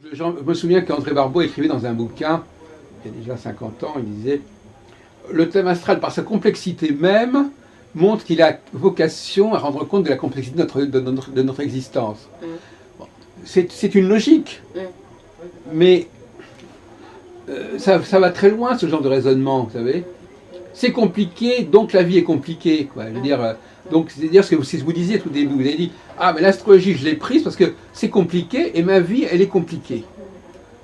Je me souviens qu'André Barbeau écrivait dans un bouquin, il y a déjà 50 ans, il disait « Le thème astral, par sa complexité même, montre qu'il a vocation à rendre compte de la complexité de notre existence. Mm. » Bon, c'est une logique, mais ça va très loin, ce genre de raisonnement, vous savez. C'est compliqué, donc la vie est compliquée, quoi. Je veux dire, donc c'est-à-dire ce que vous disiez tout au début, vous avez dit « Ah, mais l'astrologie, je l'ai prise parce que c'est compliqué et ma vie, elle est compliquée. »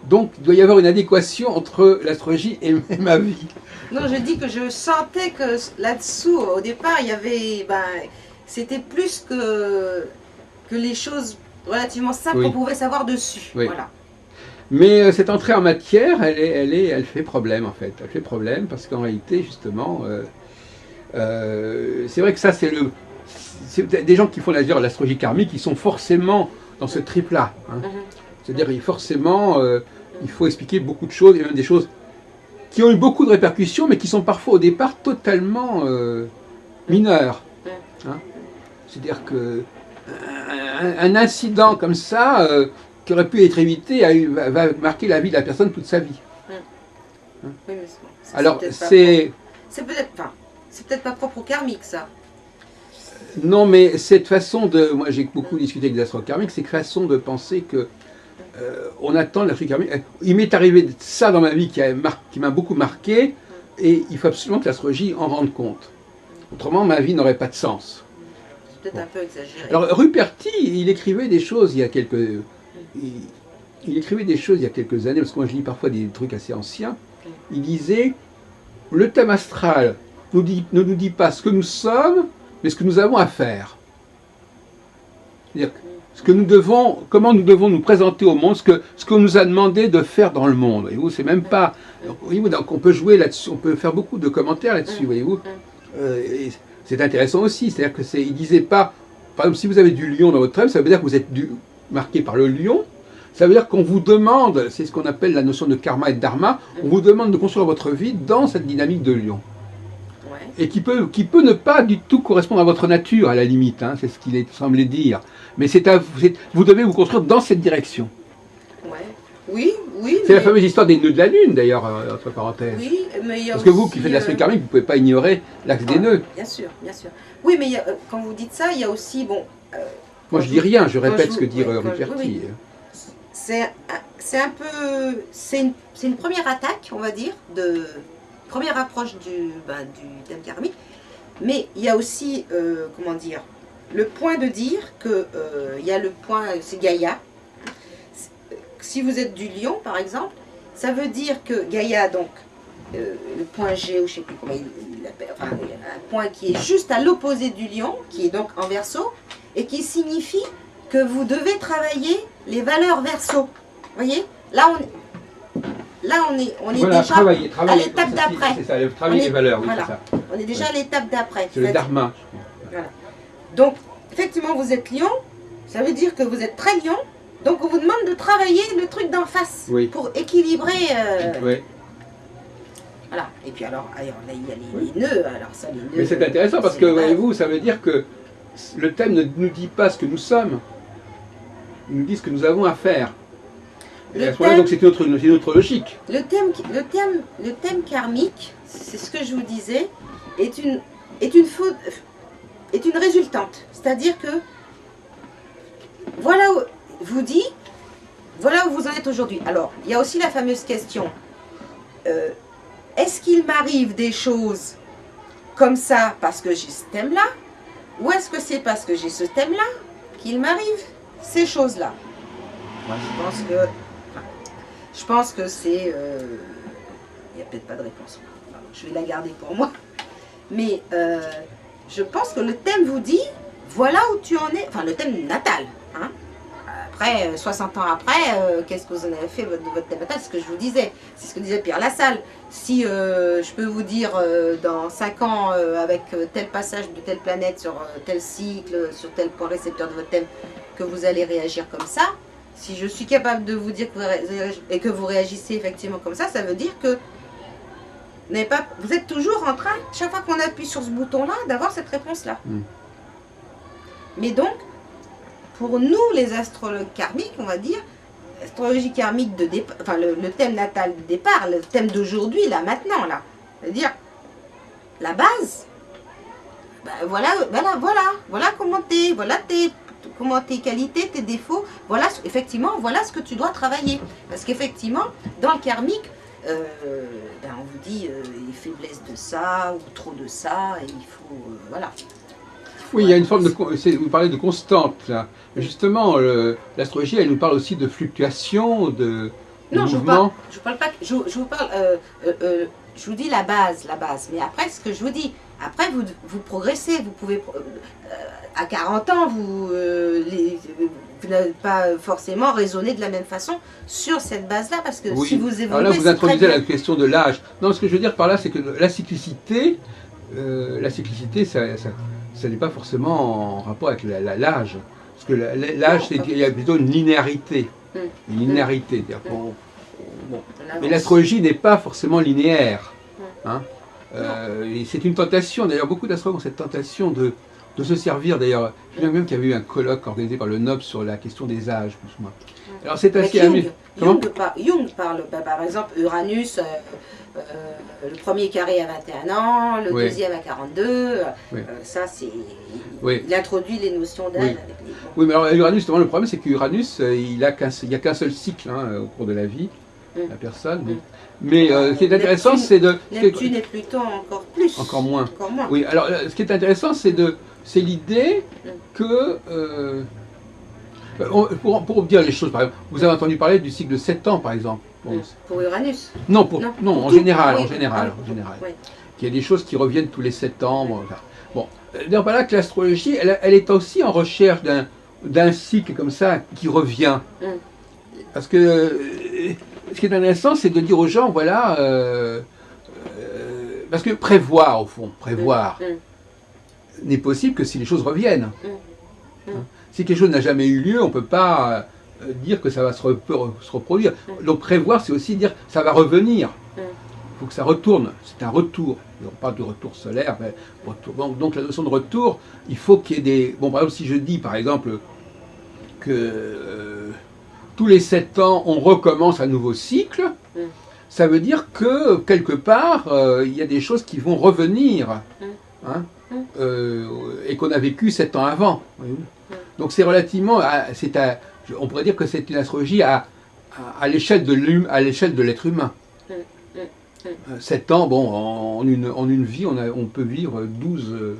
Donc, il doit y avoir une adéquation entre l'astrologie et ma vie. Non, je dis que je sentais que là-dessous, au départ, il y avait, c'était plus que les choses relativement simples qu'on pouvait savoir dessus. Oui. Voilà. Mais cette entrée en matière, elle fait problème en fait. Elle fait problème parce qu'en réalité, justement, c'est vrai que ça, c'est des gens qui font l'astrologie karmique, qui sont forcément dans ce trip-là. Hein. C'est-à-dire, forcément, il faut expliquer beaucoup de choses, et même des choses qui ont eu beaucoup de répercussions, mais qui sont parfois au départ totalement mineures. Hein. C'est-à-dire qu'un incident comme ça, qui aurait pu être évité, va marquer la vie de la personne toute sa vie. Hein. Oui, mais alors, c'est peut-être pas propre au karmique, ça. Non, mais cette façon de... Moi, j'ai beaucoup discuté avec des astro-karmiques, cette façon de penser que on attend l'astrologie karmique. Il m'est arrivé ça dans ma vie qui m'a beaucoup marqué, et il faut absolument que l'astrologie en rende compte. Autrement, ma vie n'aurait pas de sens. C'est peut-être un peu exagéré. Alors, Ruperti, il écrivait des choses il y a quelques... Il écrivait des choses il y a quelques années, parce que moi je lis parfois des trucs assez anciens. Il disait, le thème astral ne nous dit pas ce que nous sommes, mais ce que nous avons à faire. C'est-à-dire comment nous devons nous présenter au monde, ce qu'on nous a demandé de faire dans le monde. Voyez-vous, c'est même pas... Voyez-vous, donc on peut jouer là-dessus, on peut faire beaucoup de commentaires là-dessus, voyez-vous. C'est intéressant aussi, c'est-à-dire il disait pas, par exemple, si vous avez du lion dans votre thème, ça veut dire que vous êtes marqué par le lion. Ça veut dire qu'on vous demande, c'est ce qu'on appelle la notion de karma et de dharma, on vous demande de construire votre vie dans cette dynamique de lion. Et qui peut ne pas du tout correspondre à votre nature, à la limite, hein, c'est ce qu'il semblait dire. Mais vous devez vous construire dans cette direction. Oui. C'est la fameuse histoire des nœuds de la Lune, d'ailleurs, entre parenthèses. Oui, mais il y a Parce que vous qui faites de l'aspect karmique, vous ne pouvez pas ignorer l'axe des nœuds. Bien sûr. Oui, mais quand vous dites ça, il y a aussi, bon... moi, je dis rien, je répète ce que dit Ruperti. C'est un peu... C'est une première attaque, on va dire, première approche du thème karmique. Mais il y a aussi, comment dire, le point de dire que il y a le point, c'est Gaïa. Si vous êtes du lion, par exemple, ça veut dire que Gaïa, donc, le point G, ou je ne sais plus comment il l'appelle, enfin, un point qui est juste à l'opposé du lion, qui est donc en verso, et qui signifie que vous devez travailler les valeurs verso. Vous voyez, là on est voilà, déjà à l'étape d'après. C'est ça, travailler les valeurs, oui, voilà, c'est ça. On est déjà à l'étape d'après. C'est le dharma. Voilà. Donc, effectivement, vous êtes lion, ça veut dire que vous êtes très lion, donc on vous demande de travailler le truc d'en face pour équilibrer. Voilà. Et puis alors là, il y a les nœuds. Alors ça, les nœuds. Mais c'est intéressant parce que, voyez-vous, ça veut dire que le thème ne nous dit pas ce que nous sommes, il nous dit ce que nous avons à faire. Et à ce moment-là, donc c'est une autre logique. Le thème karmique, c'est ce que je vous disais, est une résultante. C'est-à-dire que voilà où vous en êtes aujourd'hui. Alors, il y a aussi la fameuse question, est-ce qu'il m'arrive des choses comme ça parce que j'ai ce thème-là, ou est-ce que c'est parce que j'ai ce thème-là qu'il m'arrive ces choses-là? Moi, je pense que c'est... il n'y a peut-être pas de réponse. Je vais la garder pour moi. Mais je pense que le thème vous dit, voilà où tu en es, enfin le thème natal. Hein. Après, 60 ans après, qu'est-ce que vous en avez fait de votre thème natal? C'est ce que je vous disais. C'est ce que disait Pierre Lassalle. Si je peux vous dire, dans 5 ans, avec tel passage de telle planète sur tel cycle, sur tel point récepteur de votre thème, que vous allez réagir comme ça, si je suis capable de vous dire que vous réagissez effectivement comme ça veut dire que vous êtes toujours en train, chaque fois qu'on appuie sur ce bouton-là, d'avoir cette réponse-là. Mais donc, pour nous, les astrologues karmiques, on va dire, l'astrologie karmique de départ, enfin le thème natal de départ, le thème d'aujourd'hui, là, maintenant, là. C'est-à-dire, la base, ben voilà comment tes qualités, tes défauts, voilà, effectivement, voilà ce que tu dois travailler. Parce qu'effectivement, dans le karmique, ben on vous dit les faiblesses de ça, ou trop de ça, et il faut, voilà. Oui, il y a une forme de... Vous parlez de constante, là. Justement, l'astrologie, elle nous parle aussi de fluctuation, de Non, mouvement. je vous parle pas, je vous parle, je vous dis la base. Mais après, ce que je vous dis, après, vous progressez, vous pouvez, à 40 ans, vous n'allez pas forcément raisonner de la même façon sur cette base-là, parce que Oui. si vous évoluez, alors là, vous introduisez la question de l'âge. Non, ce que je veux dire par là, c'est que la cyclicité, ça n'est pas forcément en rapport avec l'âge. Parce que l'âge, il y a plutôt une linéarité. Une linéarité. Bon. Mais l'astrologie n'est pas forcément linéaire. Hein. C'est une tentation. D'ailleurs, beaucoup d'astrologues ont cette tentation de se servir. D'ailleurs, je me souviens même qu'il y avait eu un colloque organisé par le NOB sur la question des âges, plus ou moins. Alors, c'est assez amusant. Jung parle, par exemple, Uranus, le premier carré à 21 ans, le deuxième à 42. Ça, c'est. Il introduit les notions d'âge avec les. Oui, mais alors Uranus, justement, le problème, c'est qu'Uranus, il n'y a qu'un seul cycle au cours de la vie, la personne. Mais ce qui est intéressant, c'est de. Neptune et Pluton encore plus. Encore moins. Oui, alors ce qui est intéressant, c'est l'idée que. Pour dire les choses, par exemple, vous avez entendu parler du cycle de 7 ans, par exemple. Bon, pour Uranus? Non, en général. Il y a des choses qui reviennent tous les 7 ans. Bon, d'ailleurs, par là que l'astrologie, elle est aussi en recherche d'un cycle comme ça qui revient. Parce que ce qui est intéressant, c'est de dire aux gens, voilà, parce que prévoir, au fond, n'est possible que si les choses reviennent. Si quelque chose n'a jamais eu lieu, on ne peut pas dire que ça va se reproduire. Donc prévoir, c'est aussi dire ça va revenir. Il faut que ça retourne. C'est un retour. On parle de retour solaire. Mais retour. Donc la notion de retour, il faut qu'il y ait des... Bon, par exemple, si je dis, par exemple, que tous les 7 ans, on recommence un nouveau cycle, ça veut dire que, quelque part, il y a des choses qui vont revenir. Hein, et qu'on a vécu 7 ans avant. Donc c'est relativement, on pourrait dire que c'est une astrologie à l'échelle de l'être humain. 7 ans, bon, en une vie, on peut vivre une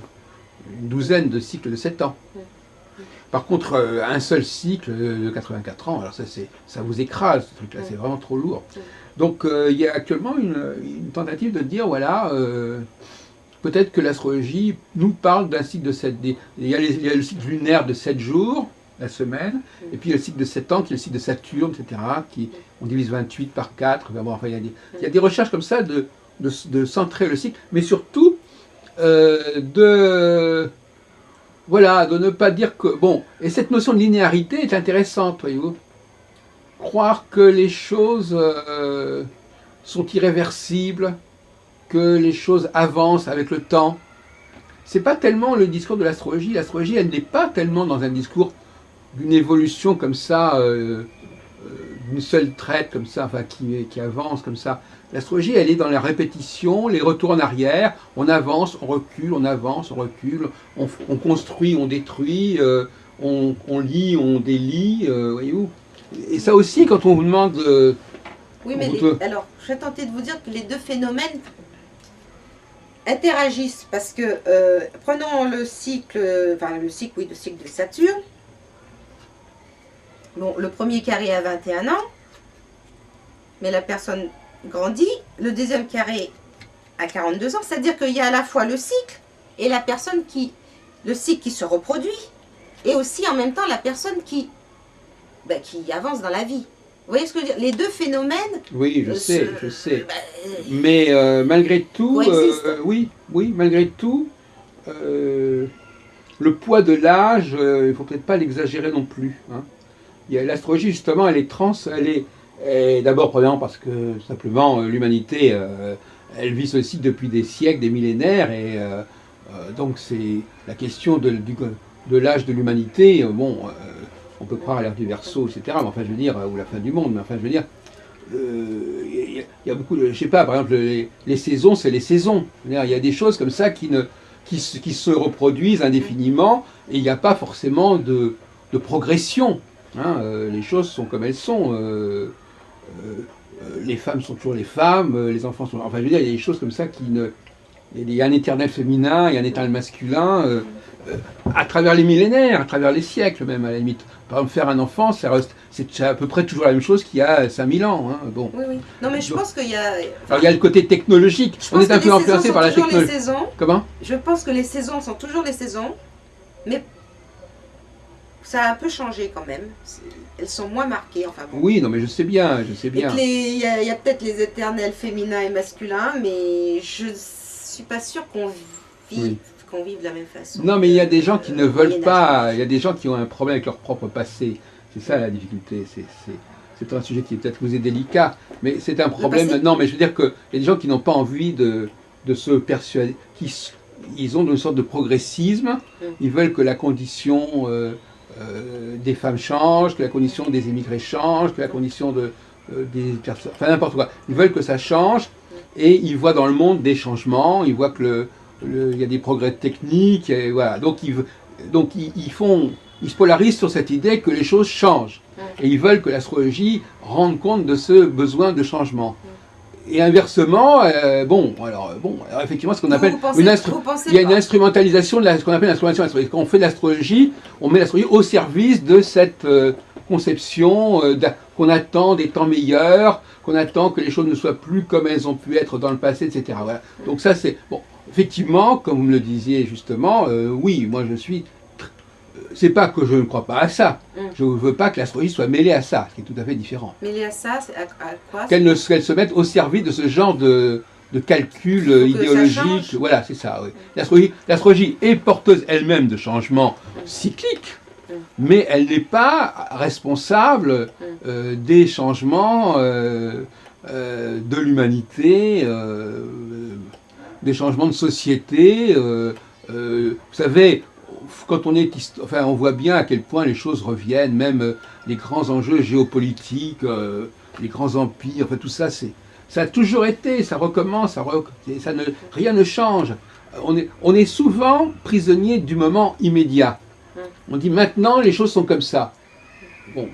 douzaine de cycles de 7 ans. Par contre, un seul cycle de 84 ans, alors ça vous écrase, ce truc-là, c'est vraiment trop lourd. Donc il y a actuellement une tentative de dire, voilà, peut-être que l'astrologie nous parle d'un cycle de 7 jours. Il y a le cycle lunaire de 7 jours, la semaine, et puis il y a le cycle de 7 ans, qui est le cycle de Saturne, etc., on divise 28 par 4. Enfin, il y a des recherches comme ça de centrer le cycle, mais surtout de ne pas dire que... Bon, et cette notion de linéarité est intéressante, voyez-vous. Croire que les choses sont irréversibles, que les choses avancent avec le temps. C'est pas tellement le discours de l'astrologie. L'astrologie, elle n'est pas tellement dans un discours d'une évolution comme ça, d'une seule traite comme ça, enfin qui avance comme ça. L'astrologie, elle est dans la répétition, les retours en arrière. On avance, on recule, on avance, on recule. On construit, on détruit. On lit, on délie. Voyez-vous. Et ça aussi, quand on vous demande. Oui, mais alors, je vais tenter de vous dire que les deux phénomènes interagissent parce que prenons le cycle de Saturne. Bon, le premier carré à 21 ans, mais la personne grandit. Le deuxième carré à 42 ans, c'est-à-dire qu'il y a à la fois le cycle et la personne le cycle qui se reproduit, et aussi en même temps la personne qui avance dans la vie. Vous voyez ce que je veux dire? Les deux phénomènes... Oui, je sais. Mais malgré tout, malgré tout, le poids de l'âge, il ne faut peut-être pas l'exagérer non plus. Hein. L'astrologie, justement, elle est d'abord, premièrement, parce que simplement, l'humanité, elle vit ceci depuis des siècles, des millénaires, et donc c'est la question de l'âge de l'humanité. on peut croire à l'ère du Verseau, etc. Mais enfin, je veux dire, ou la fin du monde, mais enfin, je veux dire, il y a beaucoup de, je sais pas, par exemple, les saisons, c'est les saisons. Il y a des choses comme ça qui se reproduisent indéfiniment, et il n'y a pas forcément de progression. Hein. Les choses sont comme elles sont. Les femmes sont toujours les femmes, les enfants sont... Enfin, je veux dire, il y a des choses comme ça qui ne... Il y a un éternel féminin, il y a un éternel masculin, à travers les millénaires, à travers les siècles même, à la limite. Par exemple, faire un enfant, c'est à peu près toujours la même chose qu'il y a 5000 ans. Hein. Bon. Oui, oui. Non, mais je pense qu'il y a... Alors, il y a le côté technologique. On est un peu influencé par la technologie. Comment ? Je pense que les saisons sont toujours les saisons, mais ça a un peu changé quand même. Elles sont moins marquées, enfin bon. Oui, non, mais je sais bien, je sais bien. Il y a peut-être les éternels féminins et masculins, mais je suis pas sûre qu'on vive de la même façon. Non, mais il y a des gens qui ne veulent pas, il y a des gens qui ont un problème avec leur propre passé. C'est ça la difficulté. C'est un sujet qui peut-être vous est délicat, mais c'est un problème. Non, mais je veux dire qu'il y a des gens qui n'ont pas envie de se persuader, ils ont une sorte de progressisme. Ils veulent que la condition des femmes change, que la condition des émigrés change, que la condition des personnes, enfin n'importe quoi. Ils veulent que ça change et ils voient dans le monde des changements. Ils voient que il y a des progrès techniques, et voilà. Donc ils se polarisent sur cette idée que les choses changent. Et ils veulent que l'astrologie rende compte de ce besoin de changement. Et inversement, alors effectivement, ce qu'on appelle il y a une instrumentalisation de ce qu'on appelle l'instrumentalisation astrologique. Quand on fait de l'astrologie, on met l'astrologie au service de cette conception qu'on attend des temps meilleurs, qu'on attend que les choses ne soient plus comme elles ont pu être dans le passé, etc. Voilà. Donc ça, c'est bon. Effectivement, comme vous me le disiez justement, oui, moi je suis. C'est pas que je ne crois pas à ça. Je ne veux pas que l'astrologie soit mêlée à ça, ce qui est tout à fait différent. Mêlée à ça, c'est à quoi ? Qu'elle se mette au service de ce genre de calcul idéologique. Voilà, c'est ça. Oui. L'astrologie est porteuse elle-même de changements cycliques, mais elle n'est pas responsable des changements de l'humanité, des changements de société. Vous savez, quand on voit bien à quel point les choses reviennent, même les grands enjeux géopolitiques, les grands empires, enfin tout ça, ça a toujours été, ça recommence, rien ne change. On est souvent prisonnier du moment immédiat. On dit maintenant les choses sont comme ça. Bon,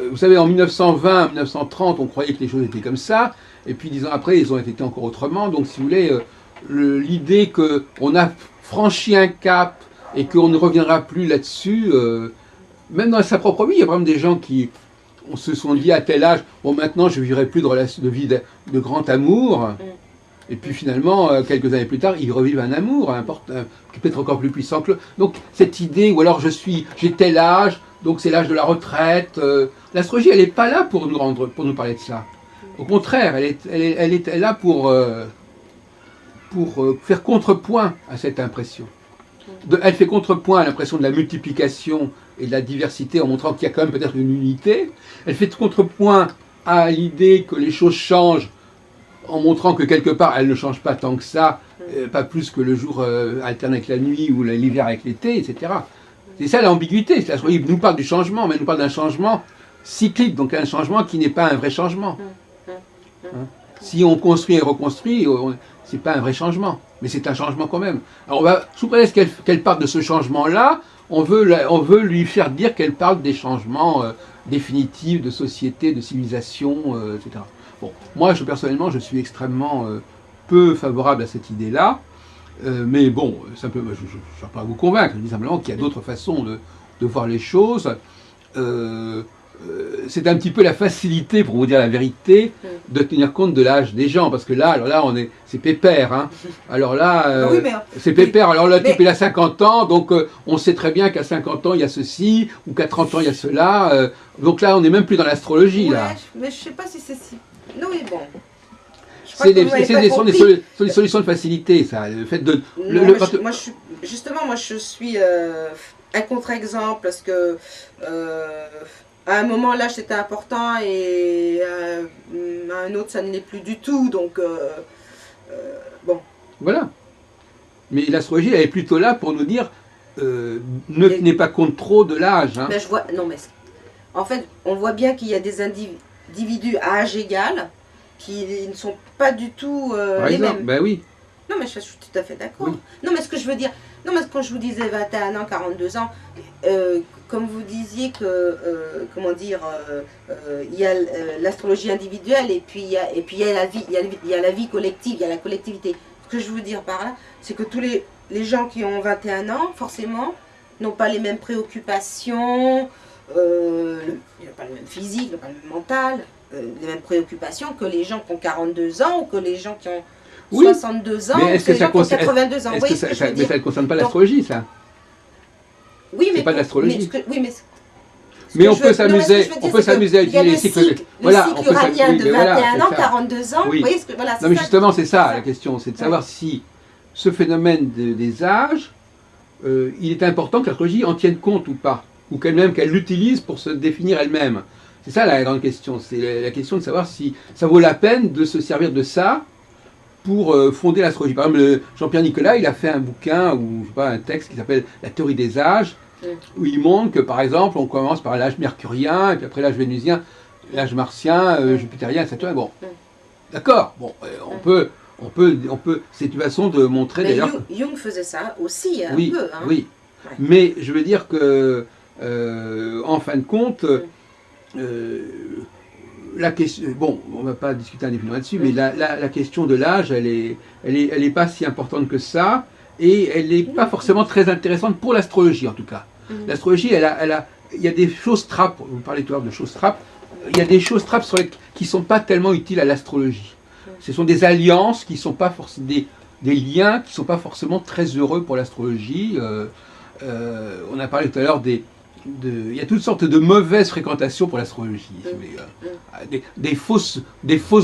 vous savez, en 1920, 1930, on croyait que les choses étaient comme ça, et puis 10 ans après, ils ont été encore autrement. Donc, si vous voulez, l'idée qu'on a franchi un cap et qu'on ne reviendra plus là-dessus, même dans sa propre vie, il y a vraiment des gens qui se sont dit à tel âge, bon, maintenant je ne vivrai plus de vie de grand amour. Et puis finalement, quelques années plus tard, ils revivent un amour, qui peut être encore plus puissant que Donc cette idée, ou alors j'ai tel âge, donc c'est l'âge de la retraite. L'astrologie, elle n'est pas là pour nous parler de ça. Au contraire, elle est là pour faire contrepoint à cette impression. Elle fait contrepoint à l'impression de la multiplication et de la diversité en montrant qu'il y a quand même peut-être une unité. Elle fait contrepoint à l'idée que les choses changent en montrant que quelque part elles ne changent pas tant que ça, pas plus que le jour alterne avec la nuit ou l'hiver avec l'été, etc. C'est ça l'ambiguïté. L'astrologie nous parle du changement, mais elle nous parle d'un changement cyclique, donc un changement qui n'est pas un vrai changement. Hein? Si on construit et reconstruit, c'est pas un vrai changement, mais c'est un changement quand même. Alors sous prétexte qu'elle parle de ce changement-là, on veut lui faire dire qu'elle parle des changements définitifs de société, de civilisation, etc. Bon, moi, personnellement, je suis extrêmement peu favorable à cette idée-là, mais bon, je ne vais pas vous convaincre, je dis simplement qu'il y a d'autres façons de voir les choses. C'est un petit peu la facilité, pour vous dire la vérité, de tenir compte de l'âge des gens, parce que là, c'est pépère, hein. Alors là, c'est pépère, alors là, le type il a 50 ans, donc on sait très bien qu'à 50 ans il y a ceci, ou qu'à 30 ans il y a cela, donc là on n'est même plus dans l'astrologie, là. Mais je ne sais pas si c'est si... Non, mais bon... sont des solutions de facilité, ça, le fait de... Moi je suis un contre-exemple, parce que... à un moment, l'âge c'était important et à un autre ça ne l'est plus du tout, donc bon. Voilà. Mais l'astrologie elle est plutôt là pour nous dire ne tenez pas compte trop de l'âge. Hein. Ben, je vois, non, mais en fait, on voit bien qu'il y a des individus à âge égal qui ne sont pas du tout Par les exemple, mêmes. ben oui. Non, mais je suis tout à fait d'accord. Oui. Non, mais ce que je veux dire, non, mais quand je vous disais 21 ans, 42 ans, comme vous disiez que, comment dire, il y a l'astrologie individuelle et puis il y a la vie, il y a la vie collective, il y a la collectivité. Ce que je veux dire par là, c'est que tous les gens qui ont 21 ans, forcément, n'ont pas les mêmes préoccupations, ils n'ont pas le même physique, ils n'ont pas le même mental, les mêmes préoccupations que les gens qui ont 42 ans ou que les gens qui ont 62 ans, mais est-ce que ça concerne 82 ans. Mais ça ne concerne pas l'astrologie, ça. Oui, mais c'est pas de l'astrologie. Mais on peut s'amuser, à étudier les cycles. Voilà, le cycle uranien de 21 ans, 42 ans. Oui. Vous voyez ce que, voilà, non, mais justement, c'est ça la question, c'est de savoir si ce phénomène des âges, il est important que l'astrologie en tienne compte ou pas, ou qu'elle l'utilise pour se définir elle-même. C'est ça la grande question. C'est la question de savoir si ça vaut la peine de se servir de ça pour fonder l'astrologie. Par exemple, Jean-Pierre Nicolas, il a fait un bouquin, ou je sais pas, un texte qui s'appelle La théorie des âges, où il montre que, par exemple, on commence par l'âge mercurien, et puis après l'âge vénusien, l'âge martien, jupitérien, Saturnin. Bon, d'accord. Bon, on peut. C'est une façon de montrer d'ailleurs. Jung faisait ça aussi un oui, peu. Hein. Oui. Ouais. Mais je veux dire que, en fin de compte, la question. Bon, on ne va pas discuter indéfiniment là-dessus, mais la question de l'âge, elle est pas si importante que ça. Et elle n'est pas forcément très intéressante pour l'astrologie, en tout cas. L'astrologie, il y a des choses trappes, vous parlez tout à l'heure de choses trappes, il y a des choses trappes qui ne sont pas tellement utiles à l'astrologie. Ce sont des alliances qui ne sont pas forcément des liens qui ne sont pas forcément très heureux pour l'astrologie. On a parlé tout à l'heure il y a toutes sortes de mauvaises fréquentations pour l'astrologie. Des fausses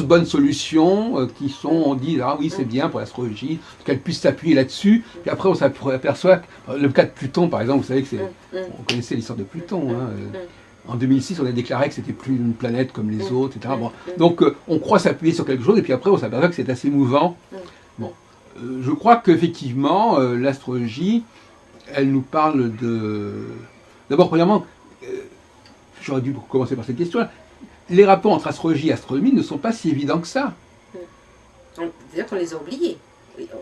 bonnes solutions qui sont, on dit, ah oui, c'est bien pour l'astrologie, qu'elle puisse s'appuyer là-dessus. Puis après, on s'aperçoit que le cas de Pluton, par exemple, vous savez que on connaissait l'histoire de Pluton. Hein, en 2006, on a déclaré que c'était plus une planète comme les autres, etc. Bon, donc, on croit s'appuyer sur quelque chose, et puis après, on s'aperçoit que c'est assez mouvant. Bon, je crois qu'effectivement, l'astrologie, elle nous parle de... D'abord, premièrement, j'aurais dû commencer par cette question-là. Les rapports entre astrologie et astronomie ne sont pas si évidents que ça. C'est-à-dire qu'on les a oubliés,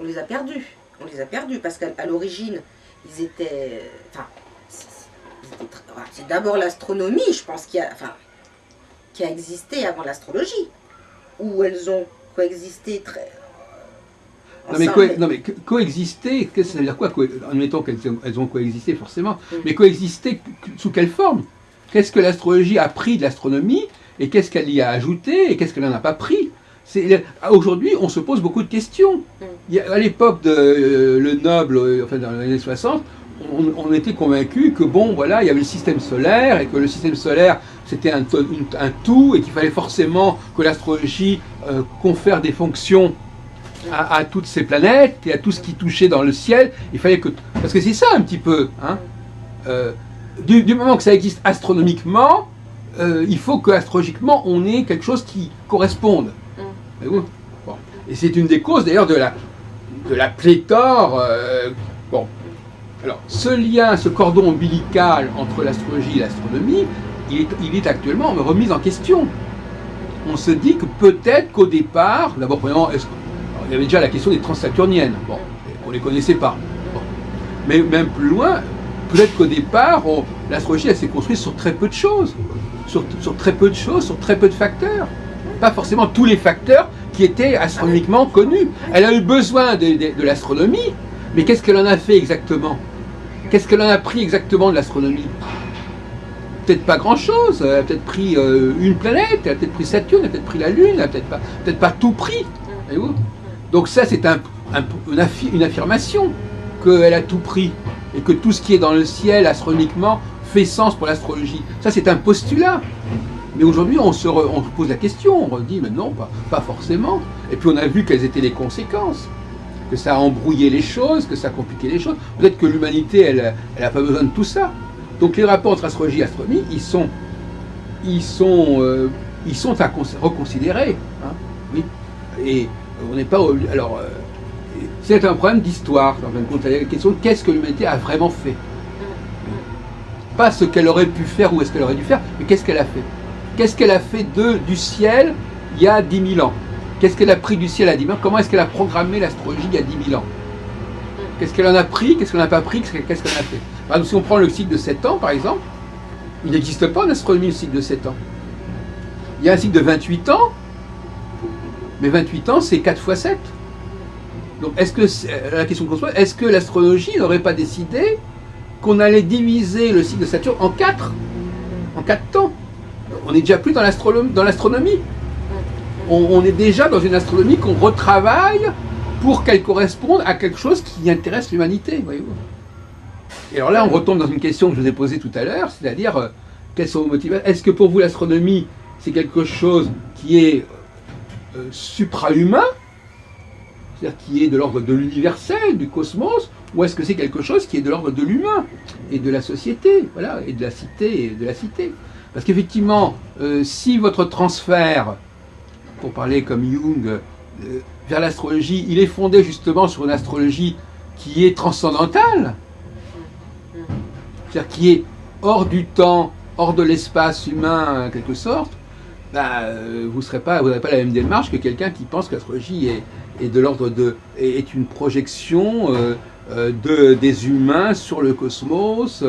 on les a perdus. On les a perdus parce qu'à l'origine, ils étaient... Enfin, c'est d'abord l'astronomie, je pense, qui a existé avant l'astrologie, où elles ont coexisté très... Non mais coexister, qu'est-ce que ça veut dire quoi? Admettons qu'elles ont coexisté forcément, mais coexister sous quelle forme? Qu'est-ce que l'astrologie a pris de l'astronomie et qu'est-ce qu'elle y a ajouté et qu'est-ce qu'elle n'en a pas pris? Aujourd'hui, on se pose beaucoup de questions. À l'époque de Le Noble, enfin dans les années 60, on était convaincu que bon, voilà, il y avait le système solaire et que le système solaire c'était un tout et qu'il fallait forcément que l'astrologie confère des fonctions à toutes ces planètes et à tout ce qui touchait dans le ciel. Il fallait que... Parce que c'est ça un petit peu. Hein, du moment que ça existe astronomiquement, il faut que astrologiquement on ait quelque chose qui corresponde. Bon. Et c'est une des causes d'ailleurs de la pléthore. Bon. Alors, ce lien, ce cordon ombilical entre l'astrologie et l'astronomie, il est actuellement remis en question. On se dit que peut-être qu'au départ, d'abord, premièrement, il y avait déjà la question des transsaturniennes. Bon, on ne les connaissait pas. Bon. Mais même plus loin, peut-être qu'au départ, l'astrologie, elle s'est construite sur très peu de choses. Sur très peu de choses, sur très peu de facteurs. Pas forcément tous les facteurs qui étaient astronomiquement connus. Elle a eu besoin de l'astronomie, mais qu'est-ce qu'elle en a fait exactement? Qu'est-ce qu'elle en a pris exactement de l'astronomie? Peut-être pas grand-chose. Elle a peut-être pris une planète, elle a peut-être pris Saturne, elle a peut-être pris la Lune, elle n'a peut-être pas tout pris. Voyez-vous? Donc ça, c'est une affirmation qu'elle a tout pris et que tout ce qui est dans le ciel astronomiquement fait sens pour l'astrologie. Ça, c'est un postulat. Mais aujourd'hui, on se pose la question, on dit, mais non, pas forcément. Et puis on a vu quelles étaient les conséquences, que ça a embrouillé les choses, que ça a compliqué les choses. Peut-être que l'humanité, elle n'a pas besoin de tout ça. Donc les rapports entre astrologie et astronomie, ils sont à reconsidérer. Hein, oui. Et on n'est pas... Alors, C'est un problème d'histoire, en fin de compte. La question de qu'est-ce que l'humanité a vraiment fait. Pas ce qu'elle aurait pu faire ou est-ce qu'elle aurait dû faire, mais qu'est-ce qu'elle a fait. Qu'est-ce qu'elle a fait du ciel il y a 10 000 ans? Qu'est-ce qu'elle a pris du ciel à 10 000 ans? Comment est-ce qu'elle a programmé l'astrologie il y a 10 000 ans? Qu'est-ce qu'elle en a pris? Qu'est-ce qu'elle n'a pas pris? Qu'est-ce qu'elle a fait? Par exemple, si on prend le cycle de 7 ans, par exemple, il n'existe pas en astronomie le cycle de 7 ans. Il y a un cycle de 28 ans, mais 28 ans, c'est 4 fois 7. Donc, la question qu'on se pose, est-ce que l'astrologie n'aurait pas décidé qu'on allait diviser le cycle de Saturne en 4 temps? On n'est déjà plus dans l'astronomie. On est déjà dans une astronomie qu'on retravaille pour qu'elle corresponde à quelque chose qui intéresse l'humanité, voyez-vous. Et alors là, on retombe dans une question que je vous ai posée tout à l'heure, c'est-à-dire, quelles sont vos motivations? Est-ce que pour vous, l'astronomie, c'est quelque chose qui est suprahumain, c'est-à-dire qui est de l'ordre de l'universel, du cosmos, ou est-ce que c'est quelque chose qui est de l'ordre de l'humain et de la société, voilà, et de la cité, Parce qu'effectivement, si votre transfert, pour parler comme Jung, vers l'astrologie, il est fondé justement sur une astrologie qui est transcendantale, c'est-à-dire qui est hors du temps, hors de l'espace humain en quelque sorte, vous n'aurez pas la même démarche que quelqu'un qui pense que l'astrologie est de l'ordre est une projection des humains sur le cosmos,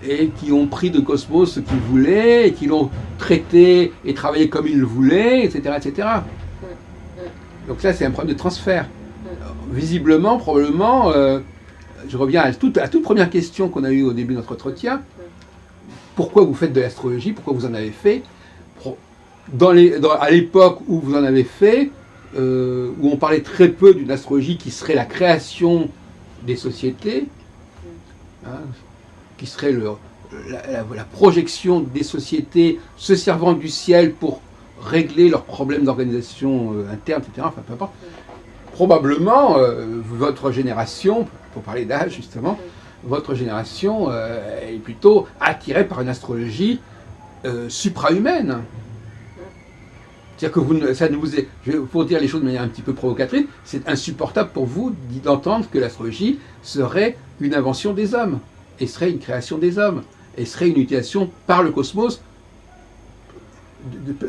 et qui ont pris de cosmos ce qu'ils voulaient, et qui l'ont traité et travaillé comme ils le voulaient, etc., etc. Donc là, c'est un problème de transfert. Visiblement, probablement, je reviens à la toute première question qu'on a eue au début de notre entretien. Pourquoi vous faites de l'astrologie? Pourquoi vous en avez fait? À l'époque où vous en avez fait, où on parlait très peu d'une astrologie qui serait la création des sociétés, qui serait la projection des sociétés se servant du ciel pour régler leurs problèmes d'organisation interne, etc. Enfin, peu importe. Probablement, votre génération, pour parler d'âge justement, votre génération est plutôt attirée par une astrologie suprahumaine. C'est-à-dire que pour dire les choses de manière un petit peu provocatrice, c'est insupportable pour vous d'entendre que l'astrologie serait une invention des hommes, et serait une création des hommes, et serait une utilisation par le cosmos,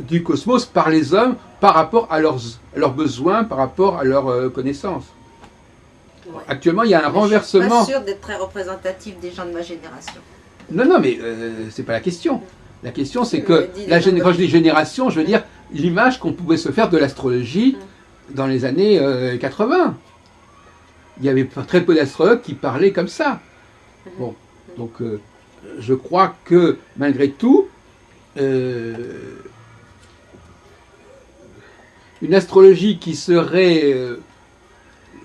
du cosmos par les hommes, par rapport à leurs besoins, par rapport à leurs connaissances. Ouais. Actuellement, il y a un renversement. Je ne suis pas sûre d'être très représentatif des gens de ma génération. Non, mais c'est pas la question. La question, c'est que, quand je dis génération, je veux dire l'image qu'on pouvait se faire de l'astrologie dans les années 80. Il y avait très peu d'astrologues qui parlaient comme ça. Bon, donc je crois que, malgré tout, une astrologie qui serait...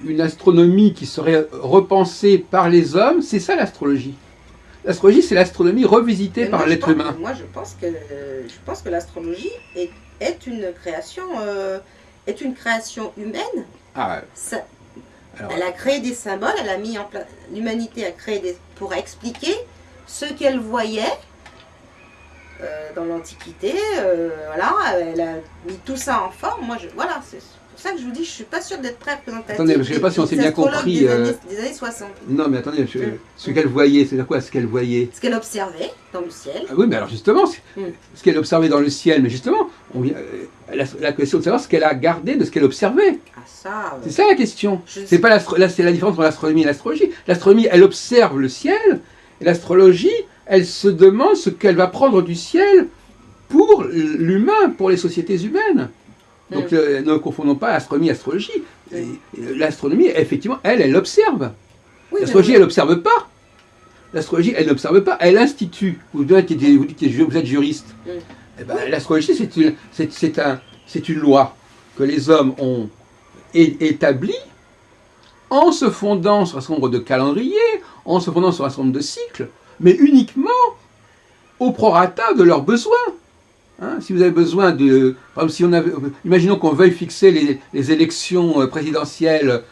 une astronomie qui serait repensée par les hommes, c'est ça l'astrologie. L'astrologie, c'est l'astronomie revisitée par l'être humain. Moi, je pense que l'astrologie est une création humaine. Ah, elle a créé des symboles, elle a mis en place. L'humanité a créé pour expliquer ce qu'elle voyait dans l'Antiquité. Voilà, elle a mis tout ça en forme. Moi, voilà, c'est pour ça que je vous dis, je ne suis pas sûre d'être très représentative. Attendez, je ne sais pas si on s'est bien compris. Des années 60. Non, mais attendez, ce qu'elle voyait, c'est-à-dire quoi ce qu'elle voyait? Ce qu'elle observait dans le ciel. Ah oui, mais alors justement, ce qu'elle observait dans le ciel, mais justement, la question de savoir ce qu'elle a gardé de ce qu'elle observait. Ah, ça. C'est ça la question. C'est pas là, c'est la différence entre l'astronomie et l'astrologie. L'astronomie, elle observe le ciel, et l'astrologie, elle se demande ce qu'elle va prendre du ciel pour l'humain, pour les sociétés humaines. Donc ne confondons pas astronomie et astrologie. L'astronomie, effectivement, elle observe. Oui, l'astrologie, elle n'observe pas. L'astrologie, elle n'observe pas, elle institue. Vous dites que vous êtes juriste. Eh ben, l'astrologie, c'est une loi que les hommes ont établie en se fondant sur un certain nombre de calendriers, en se fondant sur un certain nombre de cycles, mais uniquement au prorata de leurs besoins. Hein, si vous avez besoin de... Par exemple, imaginons qu'on veuille fixer les élections présidentielles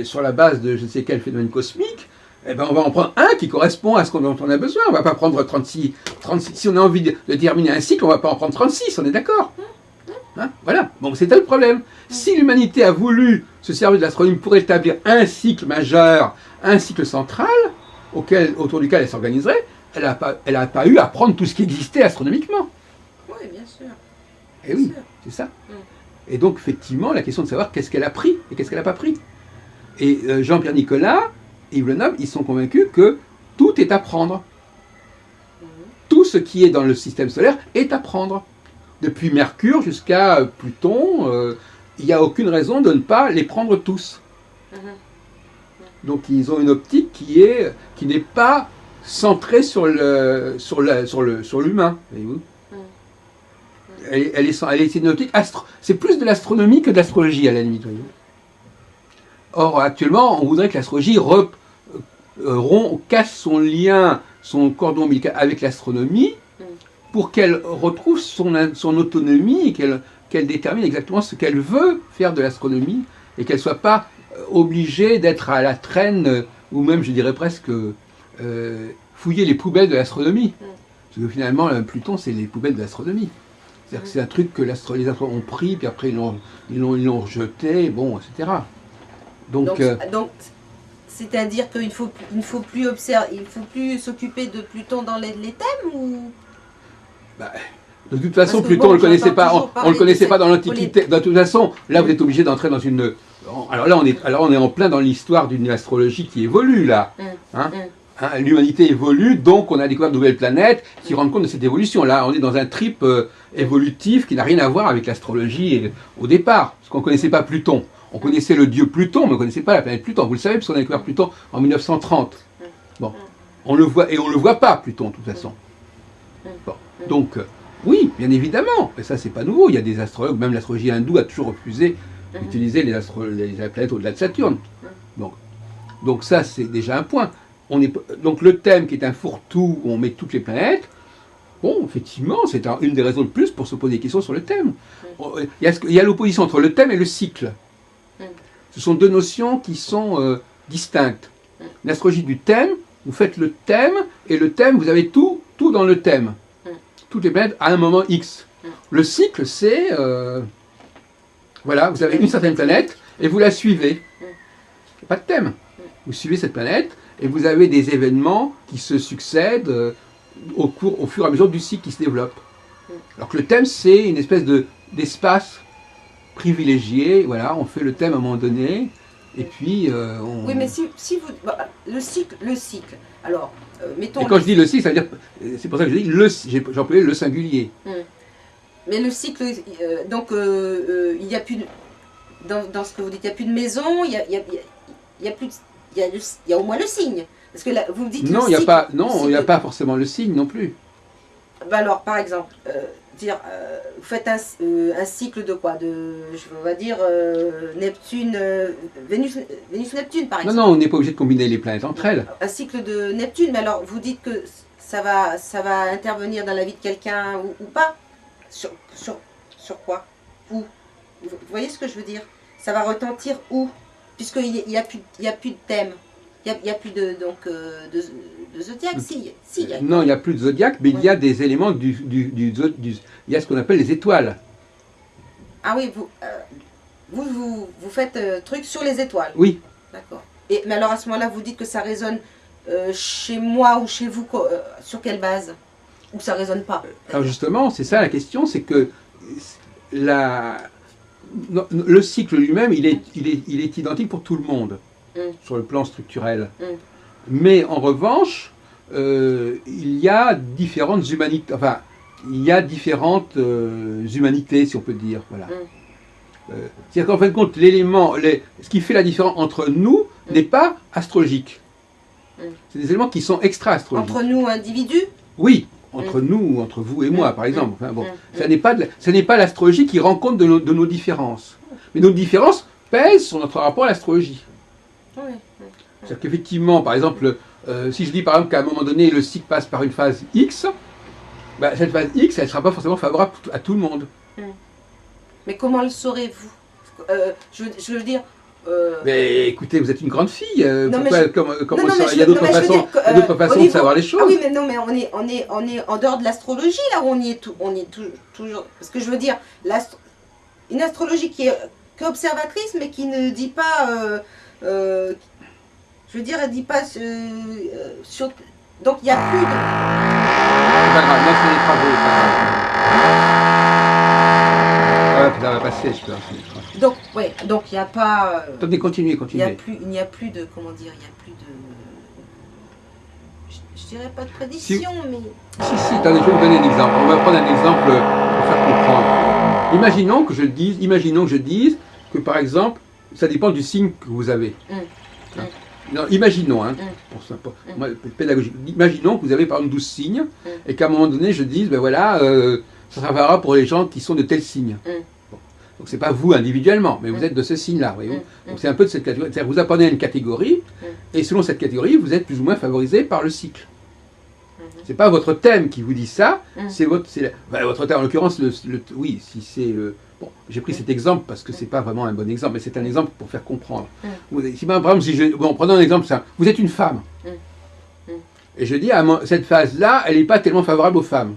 sur la base de je ne sais quel phénomène cosmique, eh ben on va en prendre un qui correspond à ce dont on a besoin. On ne va pas prendre 36. Si on a envie de terminer un cycle, on ne va pas en prendre 36, on est d'accord. Hein, voilà, bon, c'est ça le problème. Si l'humanité a voulu se servir de l'astronomie pour établir un cycle majeur, un cycle central, autour duquel elle s'organiserait, elle n'a pas eu à prendre tout ce qui existait astronomiquement. Oui, bien sûr. Et oui, c'est ça. Et donc, effectivement, la question de savoir qu'est-ce qu'elle a pris et qu'est-ce qu'elle n'a pas pris. Et Jean-Pierre Nicolas et Yves Le Noble, ils sont convaincus que tout est à prendre. Tout ce qui est dans le système solaire est à prendre. Depuis Mercure jusqu'à Pluton, il n'y a aucune raison de ne pas les prendre tous. Donc ils ont une optique qui n'est pas centrée sur l'humain, voyez-vous. Elle est une optique c'est plus de l'astronomie que de l'astrologie à la limite, voyez-vous. Or actuellement, on voudrait que l'astrologie casse son lien, son cordon ombilical avec l'astronomie, pour qu'elle retrouve son autonomie et qu'elle détermine exactement ce qu'elle veut faire de l'astronomie et qu'elle ne soit pas obligée d'être à la traîne, ou même, je dirais presque, fouiller les poubelles de l'astronomie. Parce que finalement, Pluton, c'est les poubelles de l'astronomie. C'est-à-dire que c'est un truc que les astronomes ont pris, puis après ils l'ont rejeté, bon, etc. Donc c'est-à-dire qu'il ne faut plus observer, il faut plus s'occuper de Pluton dans les thèmes ou... De toute façon, Pluton, on ne le connaissait pas. On le connaissait pas dans l'Antiquité. De toute façon, là, vous êtes obligé d'entrer dans une. Alors là, on est en plein dans l'histoire d'une astrologie qui évolue là. L'humanité évolue, donc on a découvert de nouvelles planètes qui rendent compte de cette évolution. Là, on est dans un trip évolutif qui n'a rien à voir avec l'astrologie au départ, parce qu'on ne connaissait pas Pluton. On connaissait le dieu Pluton, mais on ne connaissait pas la planète Pluton. Vous le savez, parce qu'on a découvert Pluton en 1930. Bon, on le voit et on le voit pas Pluton, de toute façon. Bon. Donc, oui, bien évidemment, et ça c'est pas nouveau, il y a des astrologues, même l'astrologie hindoue a toujours refusé d'utiliser les planètes au-delà de Saturne. Donc ça c'est déjà un point. Donc le thème qui est un fourre-tout où on met toutes les planètes, bon, effectivement, c'est une des raisons de plus pour se poser des questions sur le thème. Il y a l'opposition entre le thème et le cycle. Ce sont deux notions qui sont distinctes. L'astrologie du thème, vous faites le thème, et le thème, vous avez tout dans le thème. Toutes les planètes à un moment X. Le cycle, c'est... voilà, vous avez une certaine planète, et vous la suivez. Il n'y a pas de thème. Vous suivez cette planète, et vous avez des événements qui se succèdent au fur et à mesure du cycle qui se développe. Alors que le thème, c'est une espèce d'espace privilégié. Voilà, on fait le thème à un moment donné, et puis... Oui, mais si vous... le cycle... Alors, mettons... Et quand je dis le cycle, ça veut dire... C'est pour ça que j'ai employé le singulier. Mais le cycle... donc, il n'y a plus... Dans ce que vous dites, il n'y a plus de maison, il y a plus... Il y a au moins le signe. Parce que là, vous dites... Non, il n'y a pas forcément le signe non plus. Alors, par exemple, vous faites un cycle de quoi? On va dire Neptune, Vénus-Neptune, par exemple. Non, on n'est pas obligé de combiner les planètes entre elles. Un cycle de Neptune, mais alors vous dites que ça va intervenir dans la vie de quelqu'un ou pas? Sur quoi? Où? Vous voyez ce que je veux dire? Ça va retentir où? Puisqu'il n'y a plus de thème. Il n'y a plus de zodiaque. Non, il n'y a plus de zodiaque, mais il y a des éléments il y a ce qu'on appelle les étoiles. Ah oui, vous faites truc sur les étoiles. Oui. D'accord. Mais alors à ce moment-là, vous dites que ça résonne chez moi ou chez vous, sur quelle base? Ou ça résonne pas? Alors justement, c'est ça la question, c'est que le cycle lui-même, il est identique pour tout le monde, sur le plan structurel. Mais en revanche, il y a différentes humanités, enfin, il y a différentes humanités, si on peut dire, voilà. C'est-à-dire qu'en fin de compte, ce qui fait la différence entre nous n'est pas astrologique. C'est des éléments qui sont extra-astrologiques. Entre nous, individus? Oui, entre nous, entre vous et moi, par exemple. Enfin, bon, ce n'est pas l'astrologie qui rend compte de nos différences. Mais nos différences pèsent sur notre rapport à l'astrologie. C'est-à-dire qu'effectivement, par exemple, si je dis par exemple qu'à un moment donné, le cycle passe par une phase X, bah, cette phase X, elle ne sera pas forcément favorable à tout le monde. Mais comment le saurez-vous? Je veux dire... Mais écoutez, vous êtes une grande fille. Il y a d'autres façons de savoir les choses. Ah oui, mais non, mais on est en dehors de l'astrologie, là où on y est toujours. Parce que je veux dire, une astrologie qui est observatrice, mais qui ne dit pas, je veux dire, elle dit pas sur... Donc il n'y a plus de... C'est pas grave, là c'est les travaux, c'est pas grave. Ouais, ça va passer, je pense. Donc, ouais, donc il n'y a pas... Attendez, continuez, il continuez. n'y a plus de, comment dire, il n'y a plus de... Je dirais pas de prédiction, mais... Si, attendez, je vais vous donner un exemple. On va prendre un exemple pour faire comprendre. Imaginons que je dise que, par exemple, ça dépend du signe que vous avez. Non, imaginons, pédagogique. Imaginons que vous avez par exemple 12 signes, et qu'à un moment donné, je dise, ben voilà, ça sera valable pour les gens qui sont de tel signe. Bon. Donc c'est pas vous individuellement, mais vous êtes de ce signe-là, voyez-vous. Donc c'est un peu de cette catégorie. C'est-à-dire que vous apprenez à une catégorie, et selon cette catégorie, vous êtes plus ou moins favorisé par le cycle. C'est pas votre thème qui vous dit ça, c'est votre thème. En l'occurrence, oui, si c'est bon, j'ai pris cet exemple parce que c'est pas vraiment un bon exemple, mais c'est un exemple pour faire comprendre. Si, par exemple, prenons un exemple simple. Vous êtes une femme, et je dis, cette phase-là, elle n'est pas tellement favorable aux femmes.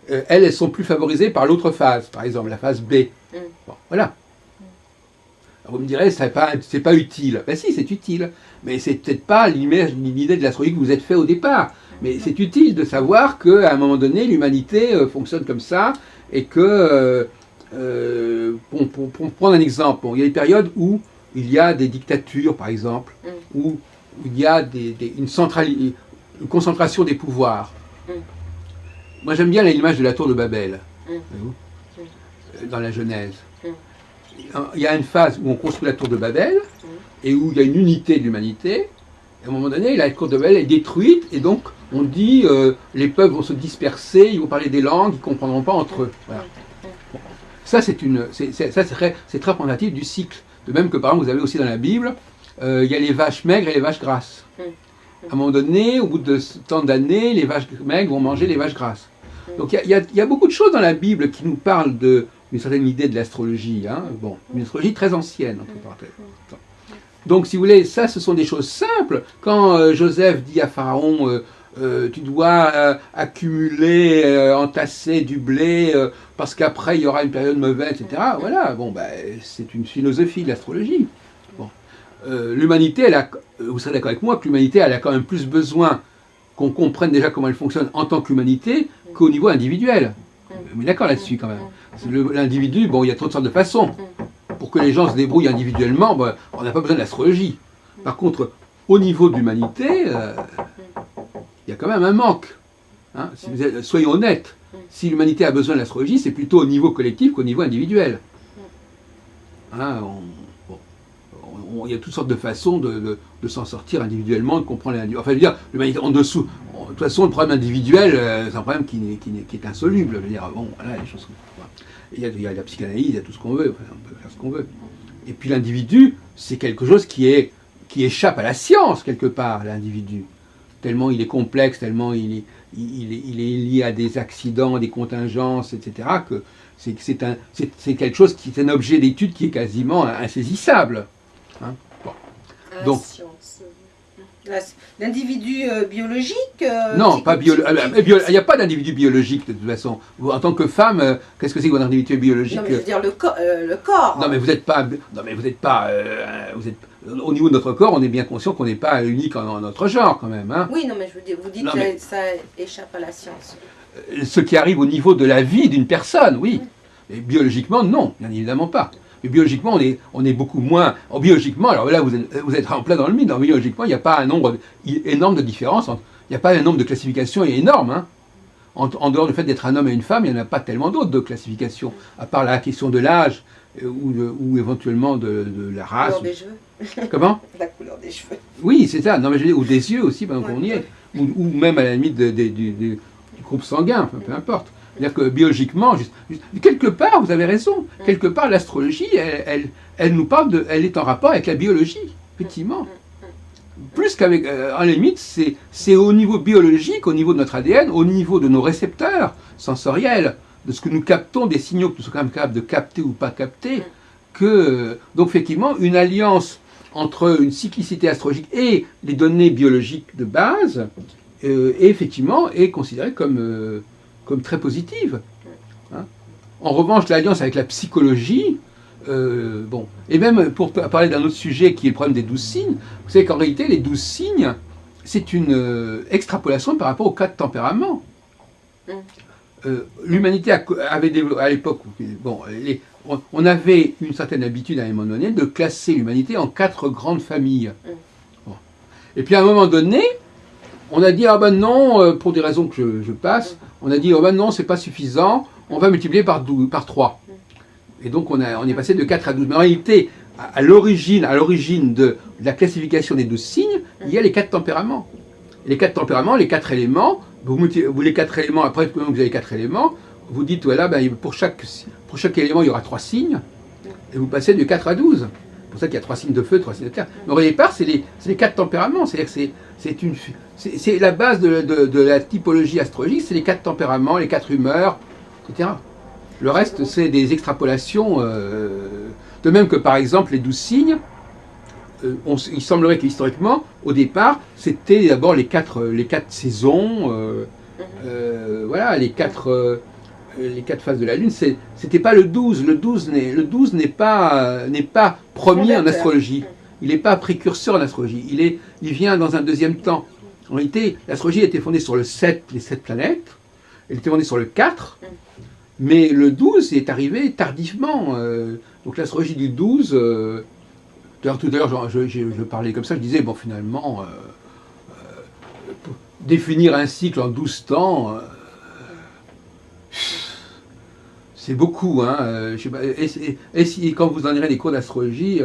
Elles sont plus favorisées par l'autre phase, par exemple, la phase B. Bon, voilà. Alors vous me direz, c'est pas utile. Ben si, c'est utile. Mais c'est peut-être pas l'idée de l'astrologie que vous êtes fait au départ. Mais c'est utile de savoir qu'à un moment donné, l'humanité fonctionne comme ça, et que, pour prendre un exemple, il y a des périodes où il y a des dictatures, par exemple, où il y a une concentration des pouvoirs. Moi, j'aime bien l'image de la tour de Babel, dans la Genèse. Il y a une phase où on construit la tour de Babel, et où il y a une unité de l'humanité. À un moment donné, la tour de Babel est détruite, et donc on dit les peuples vont se disperser, ils vont parler des langues, ils ne comprendront pas entre eux. Voilà. Bon. Ça, c'est très représentatif du cycle. De même que, par exemple, vous avez aussi dans la Bible, il y a les vaches maigres et les vaches grasses. À un moment donné, au bout de tant d'années, les vaches maigres vont manger les vaches grasses. Donc il y a beaucoup de choses dans la Bible qui nous parlent d'une certaine idée de l'astrologie. Hein. Bon, une astrologie très ancienne, entre parenthèses. Donc, si vous voulez, ça, ce sont des choses simples. Quand Joseph dit à Pharaon, tu dois accumuler, entasser du blé, parce qu'après, il y aura une période mauvaise, etc. Voilà, bon, ben, c'est une philosophie de l'astrologie. Bon. L'humanité, vous serez d'accord avec moi que l'humanité, elle a quand même plus besoin qu'on comprenne déjà comment elle fonctionne en tant qu'humanité qu'au niveau individuel. Mais d'accord là-dessus, quand même. L'individu, bon, il y a toutes sortes de façons. Pour que les gens se débrouillent individuellement, ben, on n'a pas besoin de l'astrologie. Par contre, au niveau de l'humanité, il y a quand même un manque. Hein. Soyons honnêtes. Si l'humanité a besoin de l'astrologie, c'est plutôt au niveau collectif qu'au niveau individuel. Hein, il y a toutes sortes de façons de s'en sortir individuellement, de comprendre l'individu. Enfin, je veux dire, l'humanité en dessous. De toute façon, le problème individuel, c'est un problème qui est insoluble. Je veux dire, bon, voilà, les choses. Il y a la psychanalyse, il y a tout ce qu'on veut, enfin, on peut faire ce qu'on veut. Et puis l'individu, c'est quelque chose qui échappe à la science, quelque part, l'individu. Tellement il est complexe, tellement il est lié à des accidents, des contingences, etc., que c'est quelque chose qui est un objet d'étude qui est quasiment insaisissable. Hein, bon. Donc, l'individu biologique non, pas biologique. Il n'y a pas d'individu biologique de toute façon. Vous, en tant que femme, qu'est-ce que c'est que votre individu biologique? Non, mais je veux dire le corps. Non, mais vous n'êtes pas. Non, mais vous n'êtes pas. Au niveau de notre corps, on est bien conscient qu'on n'est pas unique en notre genre, quand même. Hein. Oui, non, mais je veux dire, vous dites que ça échappe à la science. Ce qui arrive au niveau de la vie d'une personne, oui. Mais biologiquement, non, bien évidemment pas. Mais biologiquement, on est beaucoup moins. Biologiquement, alors là, vous êtes en plein dans le mythe. Biologiquement, il n'y a pas un nombre énorme de différences. Il n'y a pas un nombre de classifications énorme. Hein. En dehors du fait d'être un homme et une femme, il n'y en a pas tellement d'autres de classifications, à part la question de l'âge ou éventuellement de la race. La couleur des cheveux. Comment? La couleur des cheveux. Oui, c'est ça. Non, mais je veux dire, ou des yeux aussi, pendant qu'on y est. Ou même à la limite du groupe sanguin, enfin, peu importe. C'est-à-dire que biologiquement, quelque part, vous avez raison, quelque part l'astrologie, elle nous parle elle est en rapport avec la biologie, effectivement. Plus qu'avec, en limite, c'est au niveau biologique, au niveau de notre ADN, au niveau de nos récepteurs sensoriels, de ce que nous captons, des signaux que nous sommes capables de capter ou pas capter, que, donc effectivement, une alliance entre une cyclicité astrologique et les données biologiques de base, effectivement, est considérée comme très positive. Hein. En revanche, l'alliance avec la psychologie, bon, et même pour parler d'un autre sujet qui est le problème des 12 signes, vous savez qu'en réalité, les 12 signes, c'est une extrapolation par rapport aux 4 tempéraments. L'humanité avait développé, à l'époque, bon, on avait une certaine habitude à un moment donné de classer l'humanité en 4 grandes familles. Bon. Et puis à un moment donné, on a dit, ah ben non, pour des raisons que je passe, on a dit, oh ben non, c'est pas suffisant, on va multiplier par 3. Et donc on est passé de 4 à 12. Mais en réalité, à l'origine de la classification des 12 signes, il y a les 4 tempéraments. Et les 4 tempéraments, les 4 éléments, vous les 4 éléments, après que vous avez 4 éléments, vous dites, voilà, ben, pour chaque élément, il y aura 3 signes, et vous passez de 4 à 12. C'est pour ça qu'il y a 3 signes de feu, 3 signes de terre. Mais au départ, c'est les 4 tempéraments, c'est-à-dire que c'est la base de la typologie astrologique, c'est les 4 tempéraments, les 4 humeurs, etc. Le reste, c'est des extrapolations, de même que par exemple les 12 signes, il semblerait que historiquement, au départ, c'était d'abord les quatre saisons, voilà, les quatre phases de la Lune. C'était pas le 12. Le 12 n'est pas premier en astrologie. Il n'est pas précurseur en astrologie. Il vient dans un deuxième temps. En réalité, l'astrologie était fondée sur les 7 planètes. Elle était fondée sur le 4. Mais le 12 est arrivé tardivement. Donc l'astrologie du 12... tout à l'heure, je parlais comme ça, je disais, bon, finalement, définir un cycle en 12 temps, c'est beaucoup. Hein, et si, quand vous en irez des cours d'astrologie,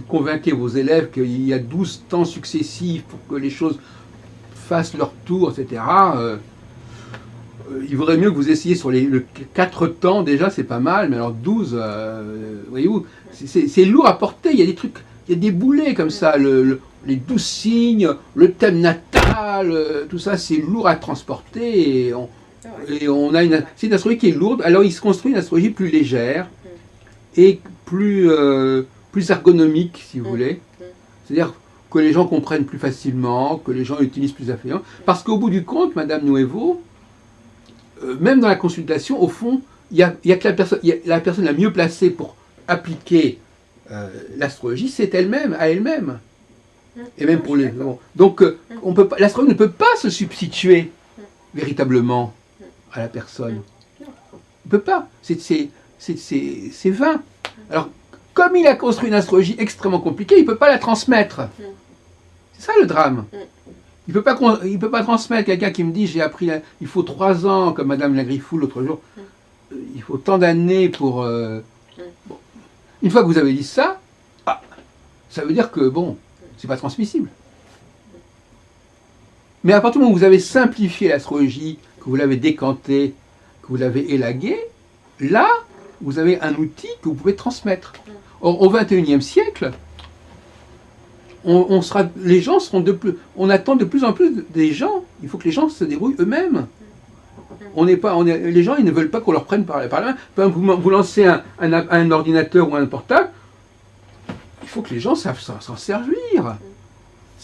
convainquez vos élèves qu'il y a 12 temps successifs pour que les choses fassent leur tour, etc. Il vaudrait mieux que vous essayiez sur les 4 temps, déjà, c'est pas mal, mais alors 12, voyez-vous, c'est lourd à porter, il y a des trucs, il y a des boulets comme ça, les 12 signes, le thème natal, tout ça, c'est lourd à transporter, et c'est une astrologie qui est lourde, alors il se construit une astrologie plus légère, et plus ergonomique, si vous voulez, c'est-à-dire que les gens comprennent plus facilement, que les gens utilisent plus facilement, parce qu'au bout du compte, Madame Nuevo, même dans la consultation, au fond, il y a que la personne la mieux placée pour appliquer l'astrologie, c'est elle-même, à elle-même. Et même pour les... Bon. Donc, l'astrologie ne peut pas se substituer véritablement à la personne. Il ne peut pas. C'est vain. Alors, comme il a construit une astrologie extrêmement compliquée, il ne peut pas la transmettre. C'est ça le drame. Il ne peut pas transmettre quelqu'un qui me dit j'ai appris, il faut 3 ans, comme Madame Lagriffoul l'autre jour, il faut tant d'années pour... Bon. Une fois que vous avez dit ça, ça veut dire que, bon, c'est pas transmissible. Mais à partir du moment où vous avez simplifié l'astrologie, que vous l'avez décantée, que vous l'avez élaguée, là, vous avez un outil que vous pouvez transmettre. Or, au XXIe siècle, les gens seront on attend de plus en plus des gens. Il faut que les gens se débrouillent eux-mêmes. Les gens, ils ne veulent pas qu'on leur prenne par la main. Par exemple, vous lancez un ordinateur ou un portable, il faut que les gens savent s'en servir.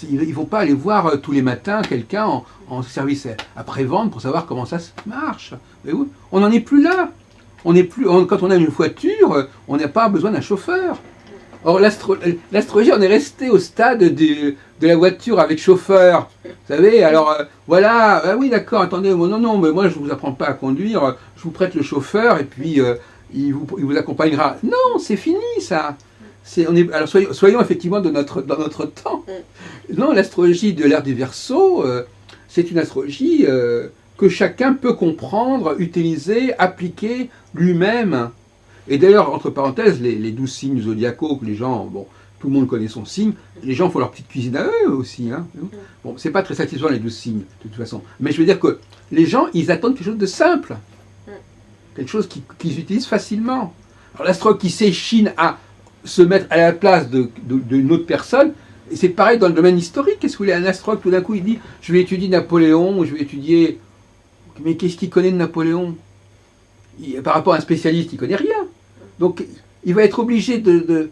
Ils ne vont pas aller voir tous les matins quelqu'un en service après-vente pour savoir comment ça marche. On n'en est plus là. Quand on a une voiture, on n'a pas besoin d'un chauffeur. Or, l'astrologie, on est resté au stade de la voiture avec chauffeur. Vous savez, alors, voilà, oui, d'accord, attendez, non, mais moi, je ne vous apprends pas à conduire, je vous prête le chauffeur, et puis, il vous accompagnera. Non, c'est fini, ça. Alors, soyons effectivement dans notre temps. Non, l'astrologie de l'ère du Verseau, c'est une astrologie que chacun peut comprendre, utiliser, appliquer lui-même. Et d'ailleurs, entre parenthèses, les 12 signes zodiacaux que les gens, bon, tout le monde connaît son signe, les gens font leur petite cuisine à eux aussi. Hein. Bon, c'est pas très satisfaisant les 12 signes, de toute façon. Mais je veux dire que les gens, ils attendent quelque chose de simple. Quelque chose qu'ils utilisent facilement. Alors l'astrologue qui s'échine à se mettre à la place d'une autre personne, et c'est pareil dans le domaine historique. Qu'est-ce que vous voulez, un astrologue, tout d'un coup, il dit, je vais étudier Napoléon, je vais étudier... Mais qu'est-ce qu'il connaît de Napoléon? Par rapport à un spécialiste, il ne connaît rien. Donc, il va être obligé de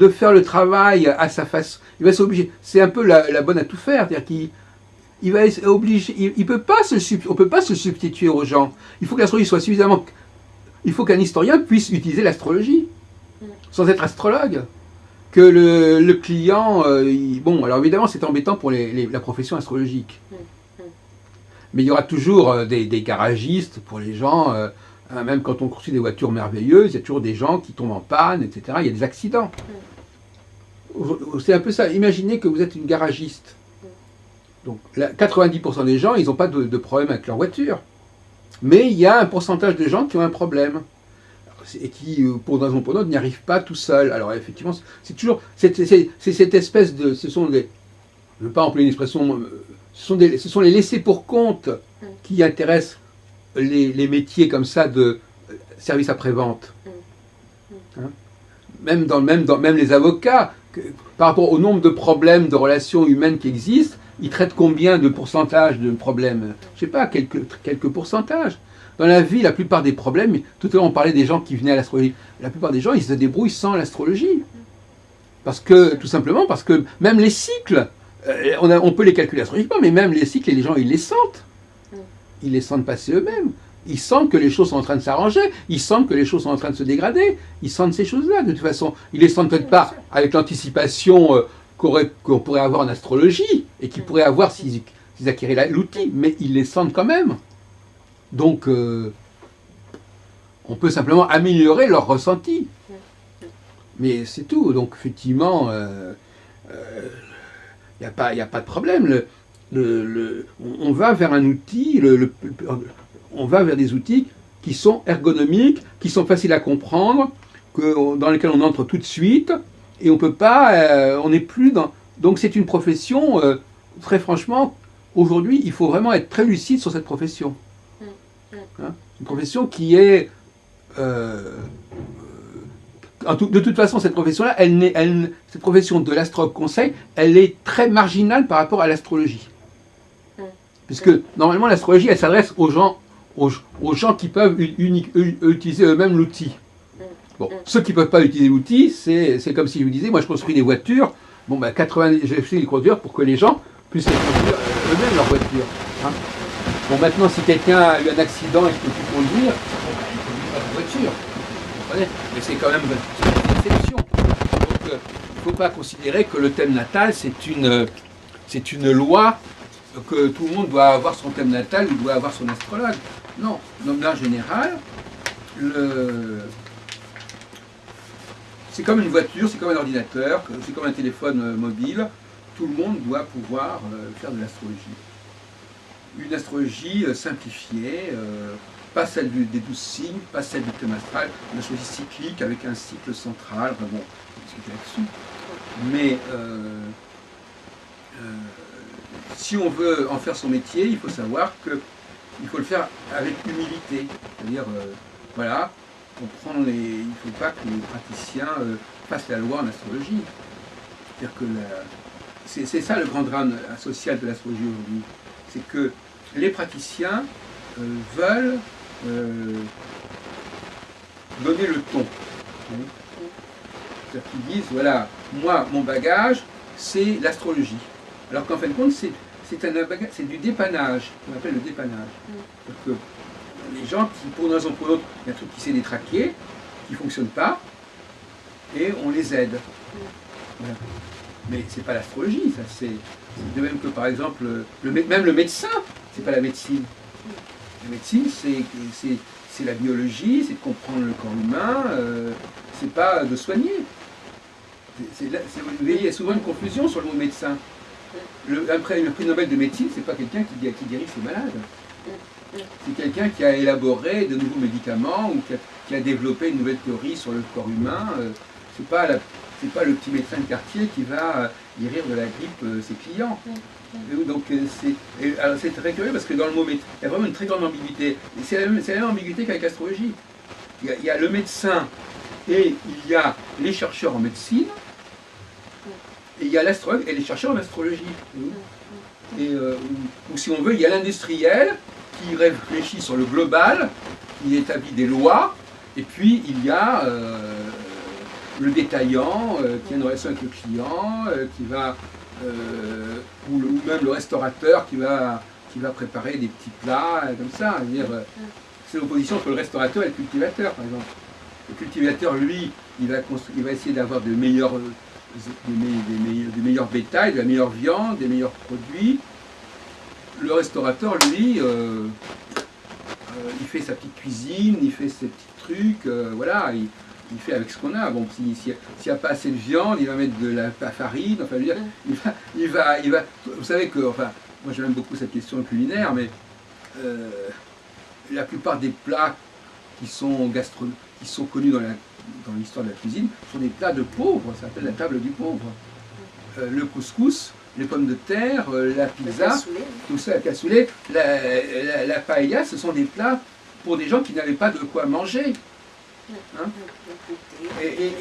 faire le travail à sa façon. Il va s'obliger. C'est un peu la bonne à tout faire. C'est-à-dire qu'il va être obligé. On ne peut pas se substituer aux gens. Il faut que l'astrologie soit suffisamment il faut qu'un historien puisse utiliser l'astrologie, sans être astrologue. Que le client... bon, alors évidemment, c'est embêtant pour la profession astrologique. Mais il y aura toujours des garagistes pour les gens, même quand on construit des voitures merveilleuses, il y a toujours des gens qui tombent en panne, etc. Il y a des accidents. C'est un peu ça. Imaginez que vous êtes une garagiste. Donc, 90% des gens, ils n'ont pas de problème avec leur voiture. Mais il y a un pourcentage de gens qui ont un problème. Et qui, pour une raison ou pour une autre, n'y arrivent pas tout seuls. Alors, effectivement, c'est toujours... C'est cette espèce de... Ce sont des... Je ne veux pas employer une expression... Ce sont les laissés pour compte qui intéressent les métiers comme ça de service après-vente. Hein? Même les avocats, par rapport au nombre de problèmes de relations humaines qui existent, ils traitent combien de pourcentage de problèmes? Je ne sais pas, quelques pourcentages. Dans la vie, la plupart des problèmes, tout à l'heure on parlait des gens qui venaient à l'astrologie, la plupart des gens, ils se débrouillent sans l'astrologie. Tout simplement parce que même les cycles, on peut les calculer astrologiquement, mais même les cycles, les gens, ils les sentent. Ils les sentent passer eux-mêmes. Ils sentent que les choses sont en train de s'arranger, ils sentent que les choses sont en train de se dégrader, ils sentent ces choses-là. De toute façon, ils les sentent peut-être pas avec l'anticipation qu'on pourrait avoir en astrologie, et qu'ils pourraient avoir s'ils acquéraient l'outil, mais ils les sentent quand même. Donc, on peut simplement améliorer leur ressenti. Mais c'est tout. Donc, effectivement, il n'y a pas de problème. On va vers un outil, on va vers des outils qui sont ergonomiques, qui sont faciles à comprendre, dans lesquels on entre tout de suite, et on peut pas, on n'est plus dans... Donc c'est une profession, très franchement, aujourd'hui, il faut vraiment être très lucide sur cette profession. Hein, une profession qui est... de toute façon, cette profession-là, cette profession de l'astrologue conseil, elle est très marginale par rapport à l'astrologie. Puisque, normalement, l'astrologie, elle s'adresse aux gens qui peuvent utiliser eux-mêmes l'outil. Bon, ceux qui ne peuvent pas utiliser l'outil, c'est comme si je vous disais, moi je construis des voitures, bon ben j'ai fait des voitures pour que les gens puissent construire eux-mêmes leur voiture. Hein. Bon, maintenant, si quelqu'un a eu un accident et qu'il ne peut plus conduire, bon, ben, il ne conduit pas de voiture. Vous comprenez? Mais c'est quand même une exception. Donc, il ne faut pas considérer que le thème natal, c'est une loi, que tout le monde doit avoir son thème natal ou doit avoir son astrologue. Non, en général, c'est comme une voiture, c'est comme un ordinateur, c'est comme un téléphone mobile. Tout le monde doit pouvoir faire de l'astrologie. Une astrologie simplifiée, pas celle des 12 signes, pas celle du thème astral, une astrologie cyclique avec un cycle central. Enfin bon, on va discuter là-dessus. Mais si on veut en faire son métier, il faut savoir qu'il faut le faire avec humilité. C'est-à-dire, voilà, il ne faut pas que les praticiens fassent la loi en astrologie. C'est-à-dire que c'est ça le grand drame social de l'astrologie aujourd'hui. C'est que les praticiens veulent donner le ton. C'est-à-dire qu'ils disent, voilà, moi, mon bagage, c'est l'astrologie. Alors qu'en fin de compte, c'est du dépannage, qu'on appelle le dépannage. C'est-à-dire que les gens qui, pour une raison ou pour l'autre, il y a un truc qui s'est détraqué, qui ne fonctionne pas, et on les aide. Voilà. Mais c'est pas l'astrologie, ça c'est de même que par exemple, même le médecin, c'est pas la médecine. La médecine, c'est la biologie, c'est de comprendre le corps humain, c'est pas de soigner. Vous voyez, il y a souvent une confusion sur le mot médecin. Le prix Nobel de médecine, c'est pas quelqu'un qui guérit ses malades. C'est quelqu'un qui a élaboré de nouveaux médicaments ou qui a développé une nouvelle théorie sur le corps humain. C'est pas le petit médecin de quartier qui va guérir de la grippe ses clients. Donc c'est très curieux parce que dans le mot médecin, il y a vraiment une très grande ambiguïté. C'est la même ambiguïté qu'avec l'astrologie. Il y a le médecin et il y a les chercheurs en médecine. Et il y a l'astrologue et les chercheurs en astrologie. Et, ou si on veut, il y a l'industriel qui réfléchit sur le global, qui établit des lois, et puis il y a le détaillant qui a une relation avec le client, ou même le restaurateur qui va préparer des petits plats, comme ça. c'est l'opposition entre le restaurateur et le cultivateur, par exemple. Le cultivateur, lui, il va essayer d'avoir de meilleurs, des meilleurs bétails, de la meilleure viande, des meilleurs produits. Le restaurateur, lui, il fait sa petite cuisine, il fait ses petits trucs, voilà, il fait avec ce qu'on a. Bon, s'il n'y a pas assez de viande, il va mettre de la farine, enfin, je veux dire, il va. Vous savez que, enfin, moi j'aime beaucoup cette question culinaire, mais la plupart des plats qui sont connus dans l'histoire de la cuisine sont des plats de pauvres, ça s'appelle la table du pauvre. Le couscous, les pommes de terre, la pizza, tout ça, la cassoulet, la paella, ce sont des plats pour des gens qui n'avaient pas de quoi manger. Hein?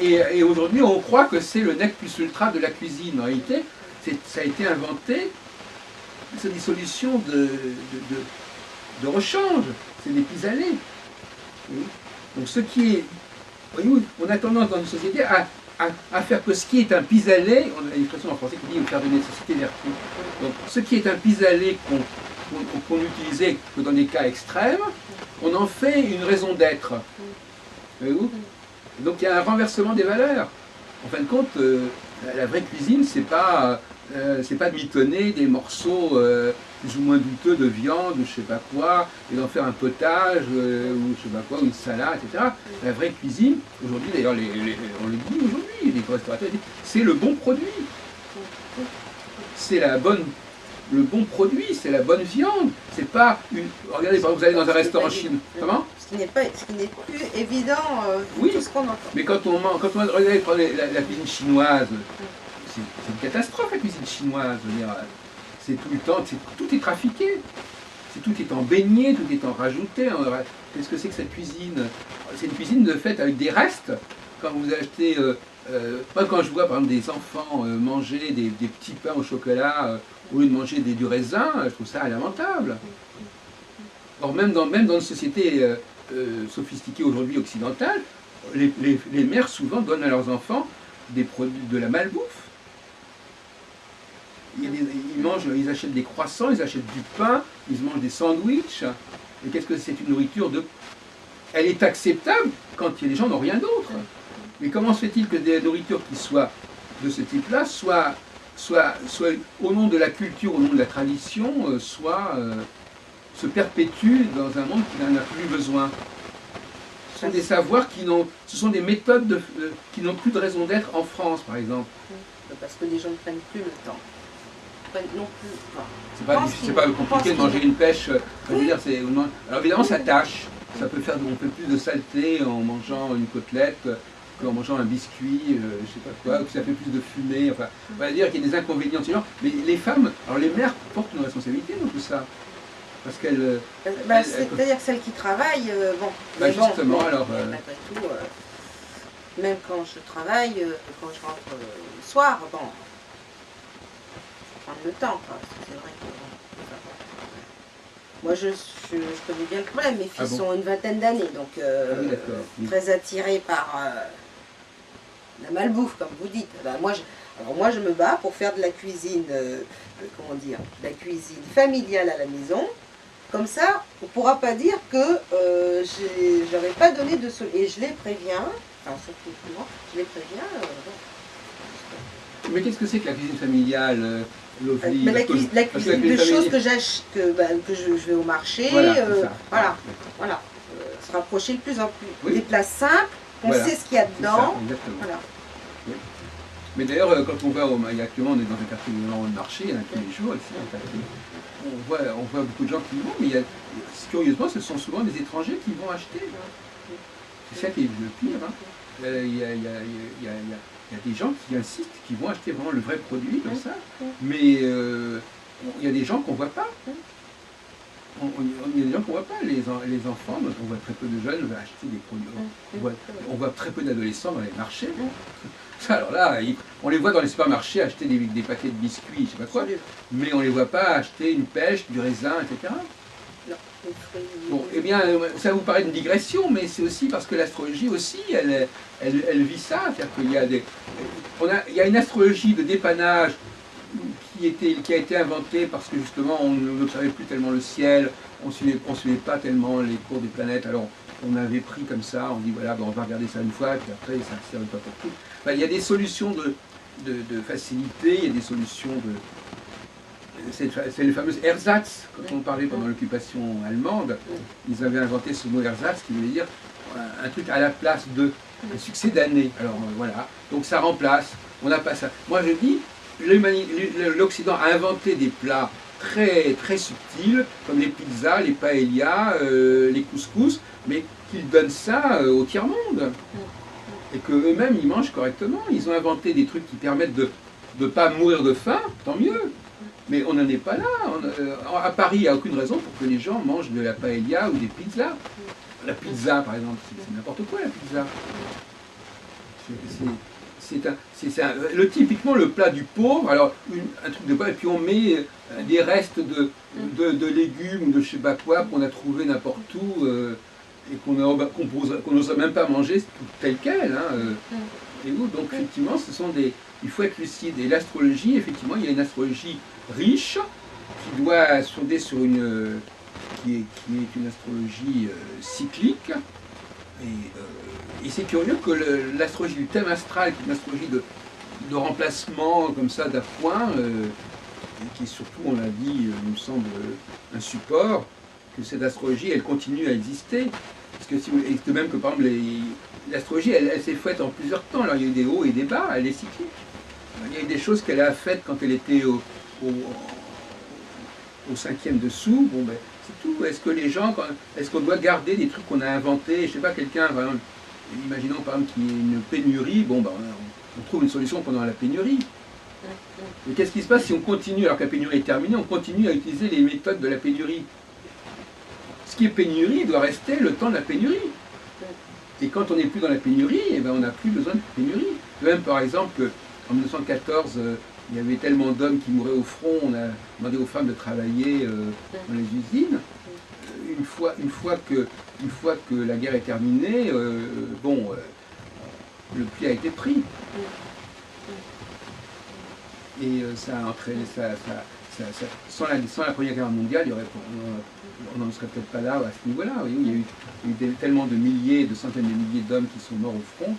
Et aujourd'hui, on croit que c'est le nec plus ultra de la cuisine. En réalité, ça a été inventé, c'est des solutions de rechange, c'est des pis-aller. Oui. Donc ce qui est... Voyez-vous, on a tendance dans une société à faire que ce qui est un pis-aller, on a une expression en français qui dit faire de nécessité vertu. Donc ce qui est un pis-aller qu'on n'utilisait que dans des cas extrêmes, on en fait une raison d'être. Voyez-vous? Donc il y a un renversement des valeurs. En fin de compte, la vraie cuisine, c'est pas de mitonner des morceaux plus ou moins douteux de viande ou je sais pas quoi, et d'en faire un potage ou je sais pas quoi, ou une salade, etc. La vraie cuisine, aujourd'hui d'ailleurs, on le dit aujourd'hui, les restaurateurs disent, c'est le bon produit. C'est le bon produit, c'est la bonne viande. C'est pas une. Regardez, par exemple, vous allez dans un restaurant chinois. Comment? Ce qui n'est plus évident, oui, tout ce qu'on entend. Mais quand on regardez, prenez la cuisine chinoise, c'est une catastrophe la cuisine chinoise. Je veux dire, c'est tout le temps, tout est trafiqué. Tout est en beignet, tout est en rajouté. Qu'est-ce que c'est que cette cuisine? C'est une cuisine de fait avec des restes. Quand vous achetez, moi quand je vois par exemple des enfants manger des petits pains au chocolat au lieu de manger du raisin, je trouve ça lamentable. Or même dans une société sophistiquée aujourd'hui occidentale, les mères souvent donnent à leurs enfants des produits de la malbouffe. Ils achètent des croissants, ils achètent du pain, ils mangent des sandwichs. Et qu'est-ce que c'est? Une nourriture de... Elle est acceptable quand les gens n'ont rien d'autre. Mais comment se fait-il que des nourritures qui soient de ce type-là soient au nom de la culture, au nom de la tradition, se perpétuent dans un monde qui n'en a plus besoin? Ce sont des savoirs ce sont des méthodes qui n'ont plus de raison d'être en France, par exemple. Parce que les gens ne prennent plus le temps. Non plus. C'est pas compliqué de manger une pêche. Je veux dire, alors évidemment, ça tâche. On fait plus de saleté en mangeant une côtelette qu'en mangeant un biscuit, je sais pas quoi, que ça fait plus de fumée. Enfin, on va dire qu'il y a des inconvénients. Mais les femmes, alors les mères portent une responsabilité dans tout ça. Parce qu'elles. C'est-à-dire que celles qui travaillent, bon. Justement, alors. Malgré tout, même quand je travaille, quand je rentre le soir, bon. Prendre le temps, quoi. C'est vrai que. Moi, je connais bien le problème. Mes filles ont une vingtaine d'années, donc très attirées par la malbouffe, comme vous dites. Ben, moi, je me bats pour faire de la cuisine, comment dire, de la cuisine familiale à la maison. Comme ça, on ne pourra pas dire que je n'aurais pas donné de solution. Et je les préviens, enfin surtout souvent, je les préviens. Mais qu'est-ce que c'est que la cuisine familiale, Lovely? La cuisine de choses que je vais au marché, voilà. Se rapprocher de plus en plus des plats simples, on sait ce qu'il y a dedans. Voilà. Oui. Mais d'ailleurs, quand on va actuellement, on est dans un quartier de marché, il y en a tous les jours ici, on voit beaucoup de gens qui vont, mais curieusement, ce sont souvent des étrangers qui vont acheter. C'est ça qui est le pire. Hein. Il y a des gens qui insistent, qui vont acheter vraiment le vrai produit comme ça, mais il y a des gens qu'on ne voit pas. Il y a des gens qu'on ne voit pas, les enfants, on voit très peu de jeunes acheter des produits. On voit très peu d'adolescents dans les marchés. Alors là, on les voit dans les supermarchés acheter des paquets de biscuits, je ne sais pas quoi, mais on ne les voit pas acheter une pêche, du raisin, etc. Bon, eh bien, ça vous paraît une digression, mais c'est aussi parce que l'astrologie aussi, elle vit ça. C'est-à-dire qu'il y a il y a une astrologie de dépannage qui a été inventé parce que justement on n'observait plus tellement le ciel, on ne suivait pas tellement les cours des planètes, alors on avait pris comme ça, on dit voilà, ben, on va regarder ça une fois, puis après ça ne sert pas pour tout. Enfin, il y a des solutions de facilité, il y a des solutions de... C'est le fameux ersatz, quand on parlait pendant l'occupation allemande, ils avaient inventé ce mot ersatz qui voulait dire un truc à la place de, un succédané. Alors voilà, donc ça remplace, on n'a pas ça. Moi je dis, l'Occident a inventé des plats très, très subtils, comme les pizzas, les paellas, les couscous, mais qu'ils donnent ça au tiers-monde. Et qu'eux-mêmes, ils mangent correctement. Ils ont inventé des trucs qui permettent de ne pas mourir de faim, tant mieux. Mais on n'en est pas là. À Paris, il n'y a aucune raison pour que les gens mangent de la paella ou des pizzas. La pizza, par exemple, c'est n'importe quoi, la pizza. Typiquement le plat du pauvre, alors un truc de pauvre, et puis on met des restes de légumes ou de je sais pas quoi qu'on a trouvé n'importe où et qu'on n'ose même pas manger tel quel. Et où, donc effectivement, il faut être lucide. Et l'astrologie, effectivement, il y a une astrologie riche qui doit sonder sur qui est une astrologie cyclique. Et c'est curieux que l'astrologie du thème astral, qui est une astrologie de remplacement comme ça d'appoint, qui est surtout, on l'a dit, il me semble, un support, que cette astrologie, elle continue à exister. Parce que si vous, et de même que par exemple, l'astrologie, elle s'est faite en plusieurs temps. Alors il y a eu des hauts et des bas, elle est cyclique. Il y a eu des choses qu'elle a faites quand elle était au 5e dessous. Bon, ben, c'est tout. Est-ce que les gens, est-ce qu'on doit garder des trucs qu'on a inventés? Je sais pas, quelqu'un, par exemple, imaginons par exemple qu'il y ait une pénurie, bon, ben, on trouve une solution pendant la pénurie. Mais qu'est-ce qui se passe si on continue, alors que la pénurie est terminée, on continue à utiliser les méthodes de la pénurie? Ce qui est pénurie doit rester le temps de la pénurie. Et quand on n'est plus dans la pénurie, eh ben, on n'a plus besoin de pénurie. Même par exemple, en 1914, il y avait tellement d'hommes qui mouraient au front, on a demandé aux femmes de travailler dans les usines. Une fois que la guerre est terminée, le pli a été pris. Et ça a entraîné sans la Première Guerre mondiale, on n'en serait peut-être pas là à ce niveau-là. Il y a eu tellement de milliers, de centaines de milliers d'hommes qui sont morts au front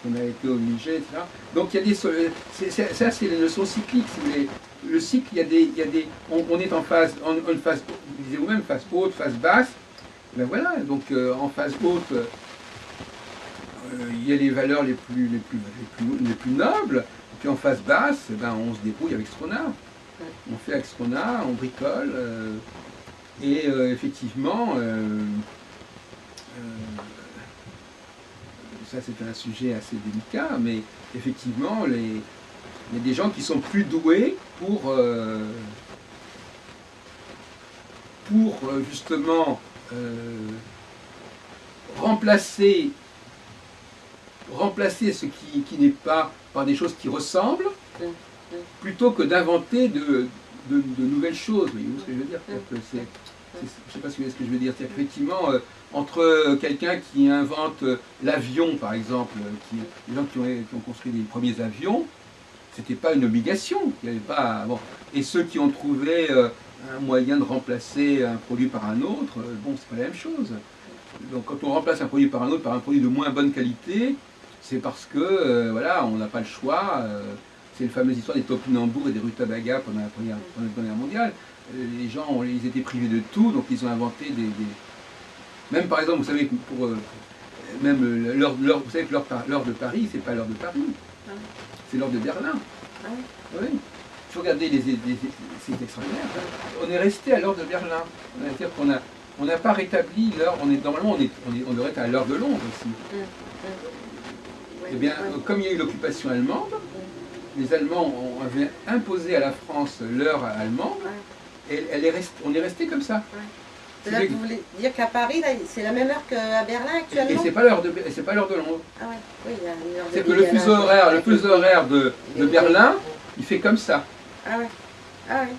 qu'on a été obligés, etc. Donc il y a ça c'est les leçons cycliques. Le cycle, on est en phase, une phase, vous disiez vous-même, phase haute, phase basse. Ben voilà, donc en phase haute, il y a les valeurs les plus nobles. Et puis en phase basse, ben, on se débrouille avec ce qu'on a. On fait avec ce qu'on a, on bricole. Et effectivement, ça c'est un sujet assez délicat, mais effectivement, il y a des gens qui sont plus doués pour justement remplacer ce qui n'est pas par des choses qui ressemblent, plutôt que d'inventer de nouvelles choses. Voyez-vous ce que je veux dire? Je ne sais pas si vous voyez ce que je veux dire. C'est qu'effectivement, entre quelqu'un qui invente l'avion, par exemple, les gens qui ont construit les premiers avions, c'était pas une obligation. Il y avait pas, bon. Et ceux qui ont trouvé un moyen de remplacer un produit par un autre, bon, c'est pas la même chose. Donc quand on remplace un produit par un autre, par un produit de moins bonne qualité, c'est parce que, voilà, on n'a pas le choix. C'est la fameuse histoire des topinambours et des rutabagas pendant la Première Guerre mondiale. Les gens, ils étaient privés de tout, donc ils ont inventé Même par exemple, vous savez, même l'heure de Paris, c'est pas l'heure de Paris, c'est l'heure de Berlin. Oui. Il faut regarder c'est extraordinaire. On est resté à l'heure de Berlin. C'est-à-dire qu'on n'a pas rétabli l'heure. Normalement, on devrait être à l'heure de Londres aussi. Eh bien, comme il y a eu l'occupation allemande, les Allemands avaient imposé à la France l'heure allemande, et on est resté comme ça. Là, vous voulez dire qu'à Paris, c'est la même heure qu'à Berlin actuellement? Et c'est pas l'heure de Londres. Ah ouais. Oui, il y a une heure de c'est que le fuseau horaire de Berlin, il fait comme ça. Ah ouais. Ah ouais.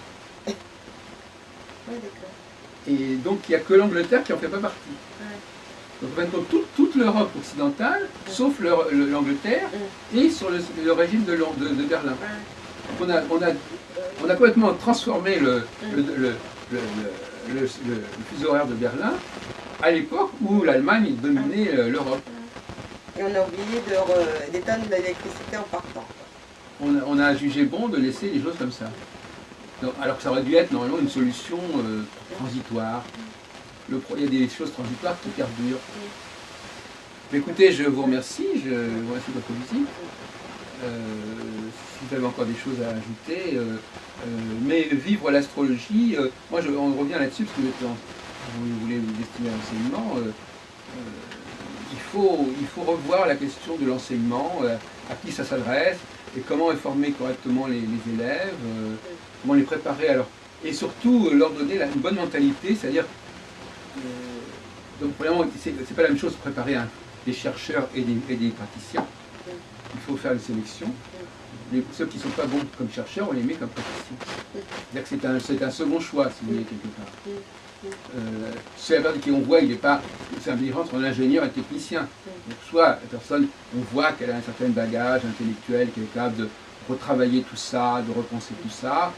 Oui, d'accord. Et donc il n'y a que l'Angleterre qui n'en fait pas partie. Donc en fin de compte, toute l'Europe occidentale, sauf l'Angleterre, est sur le régime de Berlin. On a complètement transformé le fuseau horaire de Berlin à l'époque où l'Allemagne dominait l'Europe. Et on a oublié des tonnes d'électricité en partant. On a jugé bon de laisser les choses comme ça. Donc, alors que ça aurait dû être normalement une solution transitoire. Il y a des choses transitoires qui perdurent. Mais écoutez, je vous remercie, je vous remercie de votre visite. Si vous avez encore des choses à ajouter, mais vivre l'astrologie, on revient là-dessus parce que vous voulez vous destiner à l'enseignement. Il faut revoir la question de l'enseignement, à qui ça s'adresse, et comment former correctement les élèves, comment les préparer alors, et surtout leur donner une bonne mentalité, c'est-à-dire, donc premièrement, c'est pas la même chose de préparer des chercheurs et des praticiens. Il faut faire une sélection. Ceux qui ne sont pas bons comme chercheurs, on les met comme praticiens. C'est-à-dire que c'est un second choix, si vous voulez, quelque part. C'est la personne qu'on voit, c'est un différence entre un ingénieur et un technicien. Donc, soit la personne, on voit qu'elle a un certain bagage intellectuel, qu'elle est capable de retravailler tout ça, de repenser tout ça,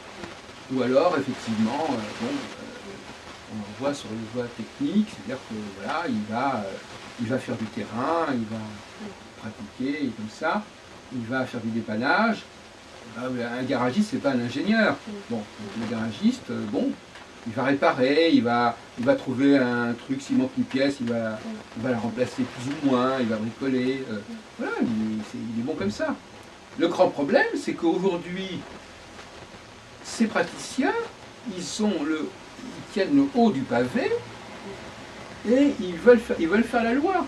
ou alors, effectivement, on le voit sur les voies techniques, c'est-à-dire que voilà, il va faire du terrain, il va pratiquer, et comme ça, il va faire du dépannage. Un garagiste, c'est pas un ingénieur. Bon, le garagiste, il va réparer, il va trouver un truc, s'il manque une pièce, il va la remplacer plus ou moins, il va bricoler. Voilà, il est bon comme ça. Le grand problème, c'est qu'aujourd'hui, ces praticiens, ils tiennent le haut du pavé et ils veulent faire la loi.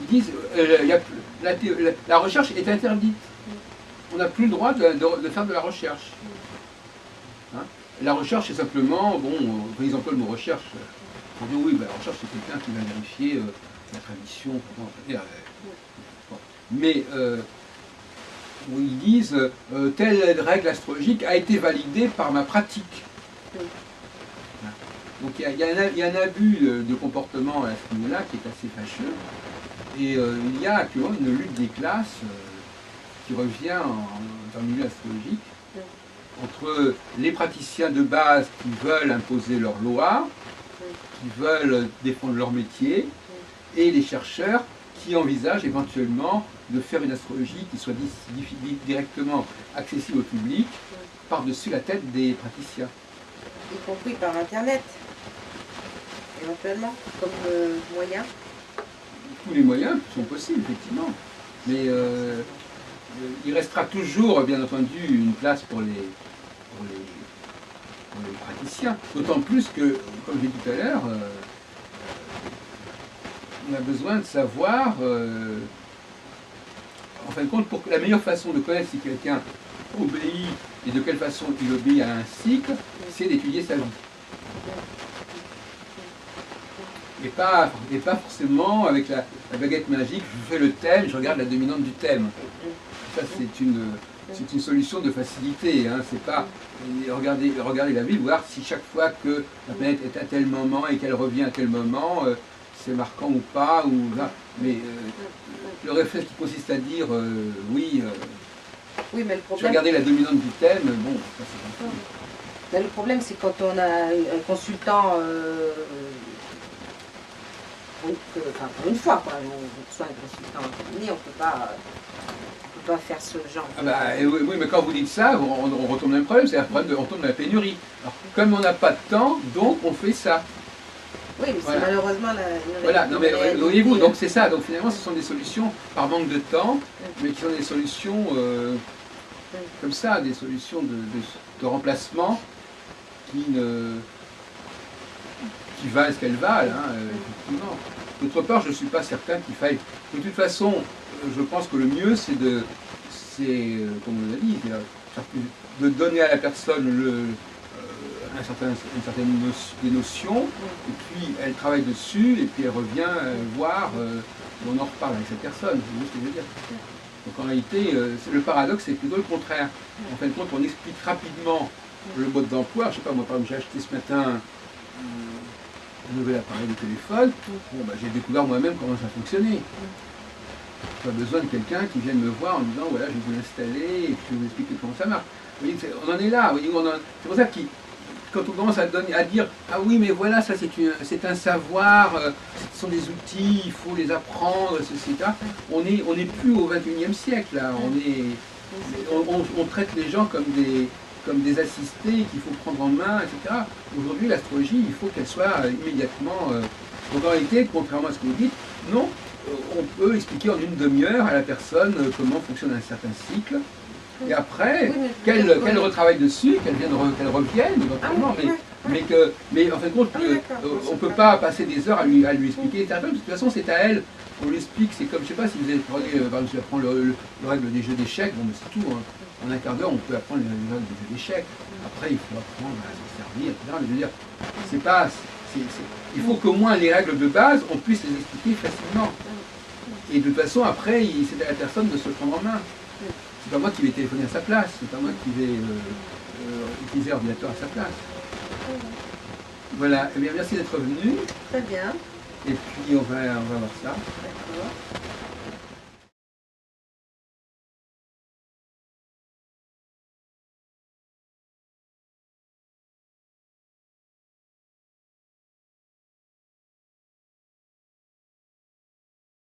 Ils disent la recherche est interdite. On n'a plus le droit de faire de la recherche. Hein? La recherche, c'est simplement, par exemple, le mot recherche, on dit oui, la recherche, c'est quelqu'un qui va vérifier la tradition. Mais ils disent telle règle astrologique a été validée par ma pratique. Donc il y a un abus de comportement à ce niveau-là qui est assez fâcheux. Et il y a actuellement une lutte des classes qui revient dans le milieu astrologique entre les praticiens de base qui veulent imposer leur loi, qui veulent défendre leur métier, et les chercheurs qui envisagent éventuellement de faire une astrologie qui soit directement accessible au public par-dessus la tête des praticiens. Y compris par Internet, éventuellement, comme moyen. Tous les moyens sont possibles, effectivement. Mais il restera toujours, bien entendu, une place pour les praticiens. D'autant plus que, comme je l'ai dit tout à l'heure, on a besoin de savoir, en fin de compte, la meilleure façon de connaître si quelqu'un obéit et de quelle façon il obéit à un cycle, c'est d'étudier sa vie. Et pas forcément avec la baguette magique, je fais le thème, je regarde la dominante du thème. Ça, c'est une solution de facilité. Hein. C'est pas regarder la vie, voir si chaque fois que la planète est à tel moment et qu'elle revient à tel moment, c'est marquant ou pas. Mais le réflexe qui consiste à dire oui, mais le problème, je regardais la dominante du thème, bon, ça c'est pas. Mais le problème, c'est quand on a un consultant. Pour une fois, quoi. On reçoit un consultant en cabinet, on peut pas faire ce genre de... Oui, mais quand vous dites ça, on retombe dans le problème, c'est-à-dire on tombe dans la pénurie. Alors, comme on n'a pas de temps, donc on fait ça. Oui, mais c'est malheureusement la... Voilà, non mais voyez-vous, donc c'est ça. Donc finalement, ce sont des solutions par manque de temps, mais qui sont des solutions comme ça, des solutions de remplacement qui valent ce qu'elles valent, hein, effectivement. D'autre part, je ne suis pas certain qu'il faille... De toute façon, je pense que le mieux, c'est comme on l'a dit, de donner à la personne des notions, et puis elle travaille dessus, et puis elle revient voir, et on en reparle avec cette personne, vous voyez ce que je veux dire. Donc en réalité, le paradoxe, c'est plutôt le contraire. En fin de compte, on explique rapidement le mode d'emploi. Je ne sais pas, moi par exemple, j'ai acheté ce matin un nouvel appareil de téléphone. Bon, j'ai découvert moi-même comment ça fonctionnait. Pas besoin de quelqu'un qui vienne me voir en me disant voilà, je vais vous l'installer et puis je vais vous expliquer comment ça marche. Vous voyez, on en est là. C'est pour ça que quand on commence à dire ah oui, mais voilà, ça c'est un savoir, ce sont des outils, il faut les apprendre, etc. On n'est plus au XXIe siècle là. On traite les gens comme des assistés qu'il faut prendre en main, etc. Aujourd'hui, l'astrologie, il faut qu'elle soit immédiatement. Donc en réalité, contrairement à ce que vous dites, non, on peut expliquer en une demi-heure à la personne comment fonctionne un certain cycle. Et après, qu'elle retravaille dessus, qu'elle revienne éventuellement, mais en fin de compte, on ne peut pas passer des heures à lui expliquer. De toute façon, c'est à elle, on lui explique, c'est comme, je ne sais pas si vous avez par exemple, apprendre le règle des jeux d'échecs, bon, mais c'est tout. Hein. En un quart d'heure, on peut apprendre les règles des jeux d'échecs. Après, il faut apprendre à se servir, etc. Mais je veux dire, c'est pas. Il faut qu'au moins les règles de base, on puisse les expliquer facilement. Et de toute façon, après, c'est à la personne de se prendre en main. C'est pas moi qui vais téléphoner à sa place, c'est pas moi qui vais utiliser l'ordinateur à sa place. Voilà, eh bien merci d'être venu. Très bien. Et puis on va voir ça. D'accord.